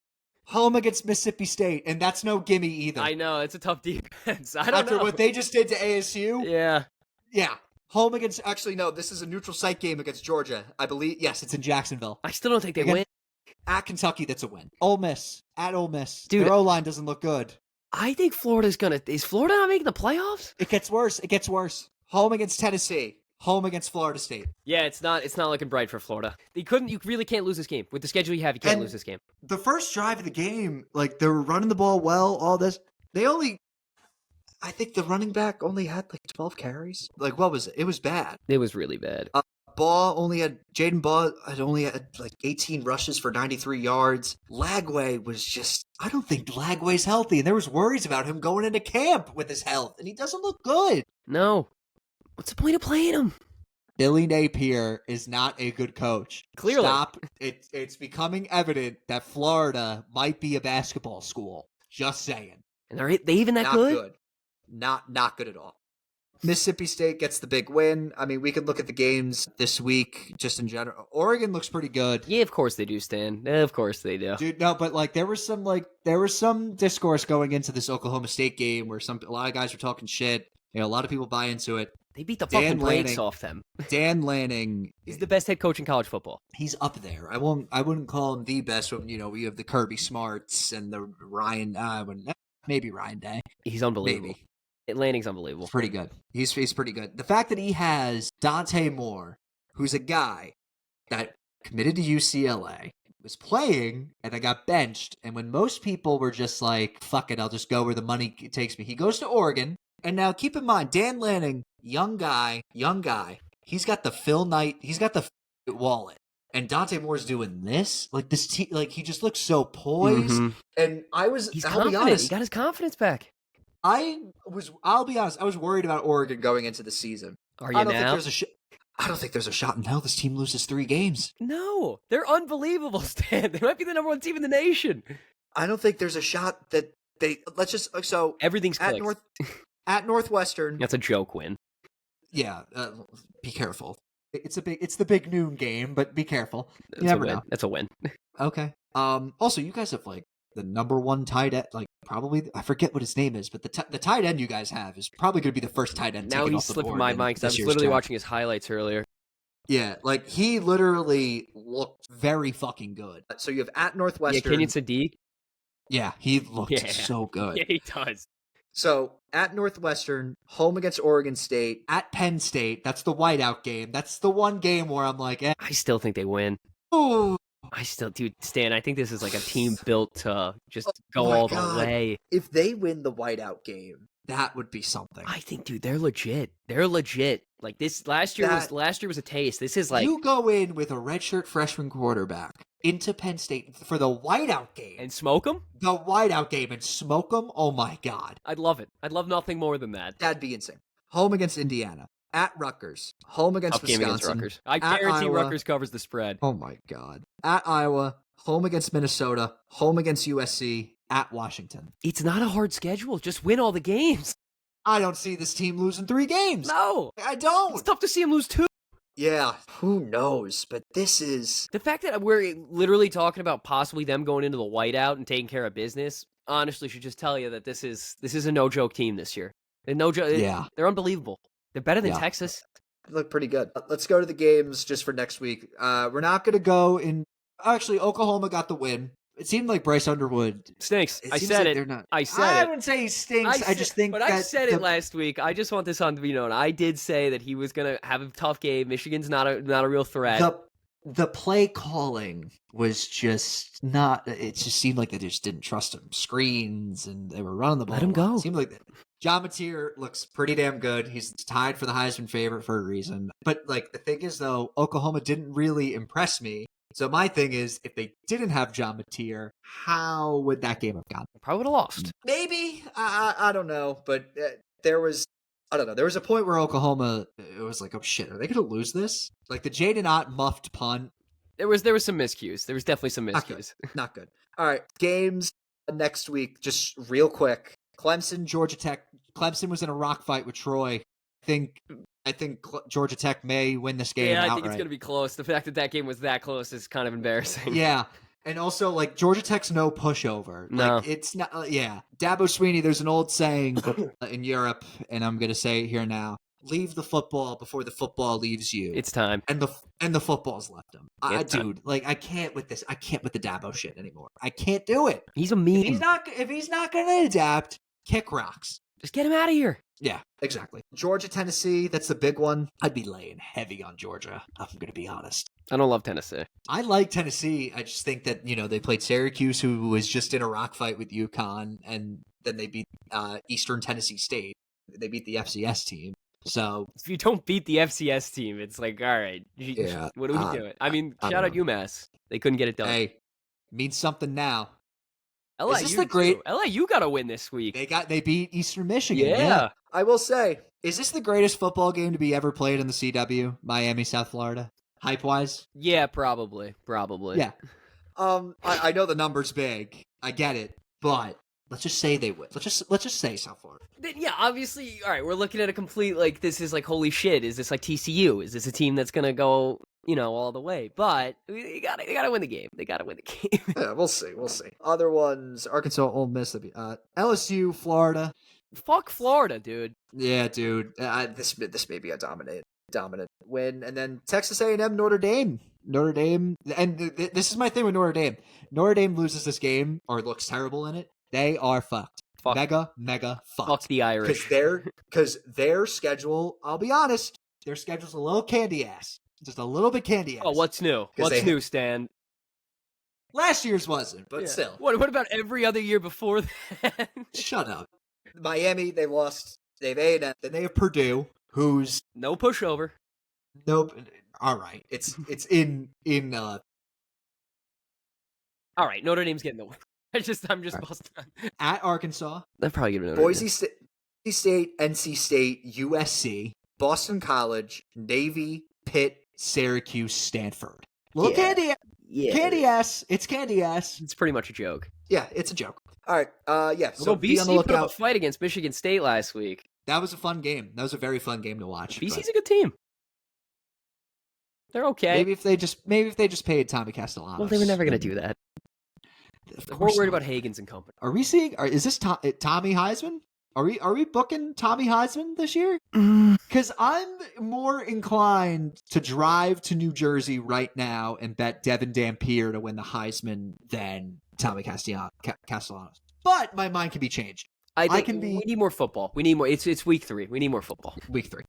[SPEAKER 1] Home against Mississippi State, and that's no gimme either.
[SPEAKER 2] I know, it's a tough defense. I don't know.
[SPEAKER 1] After what they just did to ASU?
[SPEAKER 2] Yeah.
[SPEAKER 1] Yeah. Home against, actually, no, this is a neutral site game against Georgia. I believe, yes, it's in Jacksonville.
[SPEAKER 2] I still don't think they win.
[SPEAKER 1] At Kentucky, that's a win. Ole Miss. At Ole Miss.
[SPEAKER 2] Dude,
[SPEAKER 1] their O-line doesn't look good.
[SPEAKER 2] I think Florida's is Florida not making the playoffs?
[SPEAKER 1] It gets worse. Home against Tennessee. Home against Florida State.
[SPEAKER 2] Yeah, it's not looking bright for Florida. You really can't lose this game. With the schedule you have, you can't lose this game.
[SPEAKER 1] The first drive of the game, like, they were running the ball well, all this. I think the running back only had like 12 carries. Like, what was it? It was bad.
[SPEAKER 2] It was really bad.
[SPEAKER 1] Jaden Baugh had only had like 18 rushes for 93 yards. Lagway was just, I don't think Lagway's healthy. And there was worries about him going into camp with his health. And he doesn't look good.
[SPEAKER 2] No. What's the point of playing him?
[SPEAKER 1] Billy Napier is not a good coach.
[SPEAKER 2] Clearly.
[SPEAKER 1] Stop. It's becoming evident that Florida might be a basketball school. Just saying.
[SPEAKER 2] And are they even that
[SPEAKER 1] not
[SPEAKER 2] good?
[SPEAKER 1] Not good at all. Mississippi State gets the big win. I mean, we could look at the games this week just in general. Oregon looks pretty good.
[SPEAKER 2] Yeah, of course they do, Stan. Of course they do.
[SPEAKER 1] Dude, no, but like there was some discourse going into this Oklahoma State game where a lot of guys were talking shit. You know, a lot of people buy into it.
[SPEAKER 2] They beat the fucking brakes off them.
[SPEAKER 1] Dan Lanning.
[SPEAKER 2] He's the best head coach in college football.
[SPEAKER 1] He's up there. I wouldn't call him the best when, you know, we have the Kirby Smarts and the Ryan maybe Ryan Day.
[SPEAKER 2] He's unbelievable.
[SPEAKER 1] Maybe.
[SPEAKER 2] Lanning's unbelievable.
[SPEAKER 1] It's pretty good. He's pretty good. The fact that he has Dante Moore, who's a guy that committed to UCLA, was playing, and then got benched, and when most people were just like, fuck it, I'll just go where the money takes me, he goes to Oregon, and now keep in mind, Dan Lanning, young guy, he's got the Phil Knight, he's got the wallet. And Dante Moore's doing this, like this, like he just looks so poised. Mm-hmm. And
[SPEAKER 2] he's confident. He got his confidence back.
[SPEAKER 1] I'll be honest, I was worried about Oregon going into the season.
[SPEAKER 2] Are you now?
[SPEAKER 1] I don't think there's a shot in hell this team loses 3 games.
[SPEAKER 2] No, they're unbelievable, Stan. They might be the number 1 team in the nation.
[SPEAKER 1] I don't think there's a shot that
[SPEAKER 2] everything's
[SPEAKER 1] at Northwestern.
[SPEAKER 2] That's a joke win.
[SPEAKER 1] Yeah, be careful. It's the big noon game, but be careful.
[SPEAKER 2] You never know. That's a win.
[SPEAKER 1] Okay. Also, you guys have like the number 1 tight end, like probably, I forget what his name is, but the tight end you guys have is probably going to be the first tight end.
[SPEAKER 2] Now he's slipping my mind because I was literally watching his highlights earlier.
[SPEAKER 1] Yeah, like he literally looked very fucking good. So you have at Northwestern.
[SPEAKER 2] Yeah, Kenyon Sadiq.
[SPEAKER 1] Yeah, he looked so good.
[SPEAKER 2] Yeah, he does.
[SPEAKER 1] So at Northwestern, home against Oregon State, at Penn State. That's the whiteout game. That's the one game where I'm like,
[SPEAKER 2] I still think they win.
[SPEAKER 1] Ooh,
[SPEAKER 2] Dude, Stan, I think this is like a team built to just go all the way.
[SPEAKER 1] If they win the whiteout game, that would be something.
[SPEAKER 2] I think, dude, they're legit. Like this last year was a taste. This is like
[SPEAKER 1] you go in with a redshirt freshman quarterback into Penn State for the whiteout game
[SPEAKER 2] and smoke them.
[SPEAKER 1] The whiteout game and smoke them. Oh my God,
[SPEAKER 2] I'd love it. I'd love nothing more than that.
[SPEAKER 1] That'd be insane. Home against Indiana, at Rutgers, home against Wisconsin.
[SPEAKER 2] Game against Rutgers. I guarantee Iowa. Rutgers covers the spread.
[SPEAKER 1] Oh my God, at Iowa, home against Minnesota, home against USC, at Washington.
[SPEAKER 2] It's not a hard schedule. Just win all the games.
[SPEAKER 1] I don't see this team losing 3 games.
[SPEAKER 2] No,
[SPEAKER 1] I don't.
[SPEAKER 2] It's tough to see them lose 2.
[SPEAKER 1] Yeah, who knows? But this is...
[SPEAKER 2] The fact that we're literally talking about possibly them going into the whiteout and taking care of business, honestly, should just tell you that this is a no-joke team this year. No joke.
[SPEAKER 1] Yeah.
[SPEAKER 2] They're unbelievable. They're better than Texas.
[SPEAKER 1] They look pretty good. Let's go to the games just for next week. We're not going to go in... Actually, Oklahoma got the win. It seemed like Bryce Underwood
[SPEAKER 2] stinks. I said it.
[SPEAKER 1] They're not.
[SPEAKER 2] I said it.
[SPEAKER 1] I wouldn't say he stinks. I just think.
[SPEAKER 2] But I said it last week. I just want this on to be known. I did say that he was gonna have a tough game. Michigan's not a real threat.
[SPEAKER 1] The play calling was just not. It just seemed like they just didn't trust him. Screens and they were running the ball.
[SPEAKER 2] Let him go.
[SPEAKER 1] It seemed like John Mateer looks pretty damn good. He's tied for the Heisman favorite for a reason. But like the thing is though, Oklahoma didn't really impress me. So my thing is, if they didn't have John Mateer, how would that game have gone?
[SPEAKER 2] Probably would have lost.
[SPEAKER 1] Maybe. I don't know. But there was a point where Oklahoma, it was like, oh shit, are they going to lose this? Like the Jaden Ott muffed punt.
[SPEAKER 2] There was some miscues. There was definitely some miscues.
[SPEAKER 1] Not good. All right, games next week, just real quick. Clemson, Georgia Tech. Clemson was in a rock fight with Troy. I think Georgia Tech may win this game.
[SPEAKER 2] Yeah, I
[SPEAKER 1] outright.
[SPEAKER 2] think it's going to be close. The fact that game was that close is kind of embarrassing.
[SPEAKER 1] Yeah. And also, like, Georgia Tech's no pushover.
[SPEAKER 2] No.
[SPEAKER 1] Like, it's not, yeah. Dabo Swinney, there's an old saying in Europe, and I'm going to say it here now. Leave the football before the football leaves you.
[SPEAKER 2] It's time.
[SPEAKER 1] And the football's left him. Dude, like, I can't with this. I can't with the Dabo shit anymore. I can't do it.
[SPEAKER 2] He's a meme.
[SPEAKER 1] If he's not going to adapt, kick rocks.
[SPEAKER 2] Just get him out of here.
[SPEAKER 1] Yeah, exactly. Georgia, Tennessee, that's the big one. I'd be laying heavy on Georgia, I'm going to be honest.
[SPEAKER 2] I don't love Tennessee.
[SPEAKER 1] I like Tennessee. I just think that, they played Syracuse, who was just in a rock fight with UConn, and then they beat Eastern Tennessee State. They beat the FCS team. So
[SPEAKER 2] if you don't beat the FCS team, it's like, all right, what are we doing? I mean, shout out UMass. They couldn't get it done.
[SPEAKER 1] Hey, means something now.
[SPEAKER 2] LIU got to win this week.
[SPEAKER 1] They beat Eastern Michigan.
[SPEAKER 2] Yeah.
[SPEAKER 1] I will say, is this the greatest football game to be ever played in the CW? Miami, South Florida? Hype-wise?
[SPEAKER 2] Yeah, probably.
[SPEAKER 1] Yeah. I know the number's big. I get it. But let's just say they win. Let's just say South Florida.
[SPEAKER 2] Yeah, obviously, all right, we're looking at a complete, like, this is like, holy shit, is this like TCU? Is this a team that's going to go, all the way? But they gotta win the game. They gotta win the game.
[SPEAKER 1] Yeah, we'll see. Other ones, Arkansas, Ole Miss, LSU, Florida.
[SPEAKER 2] Fuck Florida, dude.
[SPEAKER 1] Yeah, dude. This may be a dominant win. And then Texas A&M, Notre Dame, and this is my thing with Notre Dame. Notre Dame loses this game or looks terrible in it. They are fucked. Mega fucked.
[SPEAKER 2] Fuck the Irish.
[SPEAKER 1] Because their schedule, I'll be honest, their schedule's a little candy ass. Just a little bit candy ass.
[SPEAKER 2] Oh, what's new? What's new, Stan?
[SPEAKER 1] Last year's wasn't, but still.
[SPEAKER 2] What about every other year before that?
[SPEAKER 1] Shut up. Miami, they lost. They have A&M. Then they have Purdue, who's
[SPEAKER 2] no pushover.
[SPEAKER 1] Nope. All right. It's in.
[SPEAKER 2] All right. Notre Dame's getting the win. I'm just busting
[SPEAKER 1] at Arkansas.
[SPEAKER 2] They're probably giving
[SPEAKER 1] Boise State, NC State, USC, Boston College, Navy, Pitt, Syracuse, Stanford. Little candy. Yeah. Candy ass. It's candy ass.
[SPEAKER 2] It's pretty much a joke.
[SPEAKER 1] Yeah, it's a joke. All right. Yeah.
[SPEAKER 2] So BC put up a fight against Michigan State last week.
[SPEAKER 1] That was a fun game. That was a very fun game to watch.
[SPEAKER 2] BC's a good team. They're okay.
[SPEAKER 1] Maybe if they just paid Tommy Castellanos.
[SPEAKER 2] Well, they were never going to do that. We're worried about Hagens and company.
[SPEAKER 1] Are we seeing? Is this Tommy Heisman? Are we booking Tommy Heisman this year? Because I'm more inclined to drive to New Jersey right now and bet Devin Dampier to win the Heisman than Tommy Castellanos. But my mind can be changed.
[SPEAKER 2] We need more football. We need more. It's week 3. We need more football.
[SPEAKER 1] Week 3.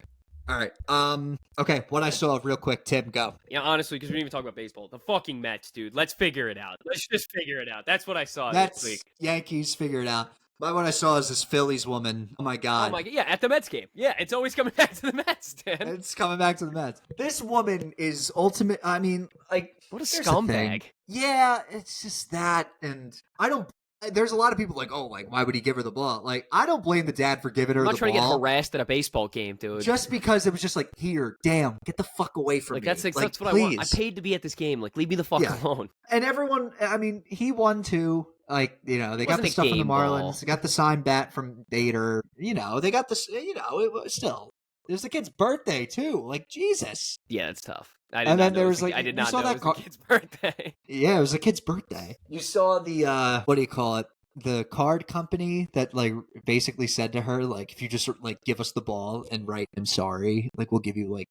[SPEAKER 1] All right. Okay, what I saw real quick, Tim, go.
[SPEAKER 2] Yeah, honestly, because we didn't even talk about baseball. The fucking Mets, dude. Let's figure it out. Let's just figure it out. That's what I saw this week.
[SPEAKER 1] Yankees, figure it out. But what I saw is this Phillies woman. Oh my god.
[SPEAKER 2] Oh my god. Yeah, at the Mets game. Yeah, it's always coming back to the Mets, Dan.
[SPEAKER 1] It's coming back to the Mets. This woman is ultimate. I mean, like,
[SPEAKER 2] what a scumbag.
[SPEAKER 1] Yeah, it's just that, and I don't. There's a lot of people like, oh, like, why would he give her the ball? Like, I don't blame the dad for giving her the ball.
[SPEAKER 2] I'm not trying to get harassed at a baseball game, dude.
[SPEAKER 1] Just because it was just like, here, damn, get the fuck away from me.
[SPEAKER 2] That's what please. I want. I paid to be at this game. Like, leave me the fuck alone.
[SPEAKER 1] And everyone, I mean, he won too. Like, you know, they got the stuff from the Marlins. They got the signed bat from Bader. You know, they got this, you know, it was still. It was the kid's birthday too. Like, Jesus.
[SPEAKER 2] Yeah, it's tough.
[SPEAKER 1] I did not know it was
[SPEAKER 2] the kid's birthday.
[SPEAKER 1] Yeah, it was the kid's birthday. You saw the what do you call it? The card company that like basically said to her, like, if you just like give us the ball and write "I'm sorry," like we'll give you like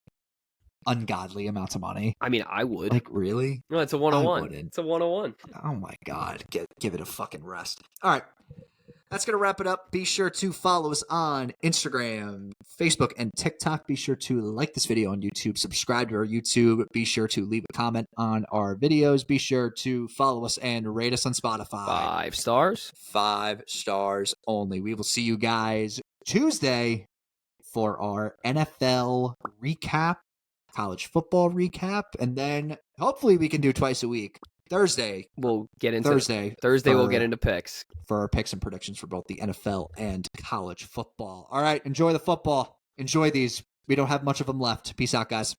[SPEAKER 1] ungodly amounts of money.
[SPEAKER 2] I mean, I would.
[SPEAKER 1] Like, really?
[SPEAKER 2] No, it's a 101. It's a 101.
[SPEAKER 1] Oh my god, give it a fucking rest. All right. That's going to wrap it up. Be sure to follow us on Instagram, Facebook, and TikTok. Be sure to like this video on YouTube. Subscribe to our YouTube. Be sure to leave a comment on our videos. Be sure to follow us and rate us on Spotify.
[SPEAKER 2] 5 stars.
[SPEAKER 1] 5 stars only. We will see you guys Tuesday for our NFL recap, college football recap, and then hopefully we can do twice a week. Thursday we'll get into picks for our picks and predictions for both the NFL and college football. All right, enjoy the football. Enjoy these. We don't have much of them left. Peace out, guys.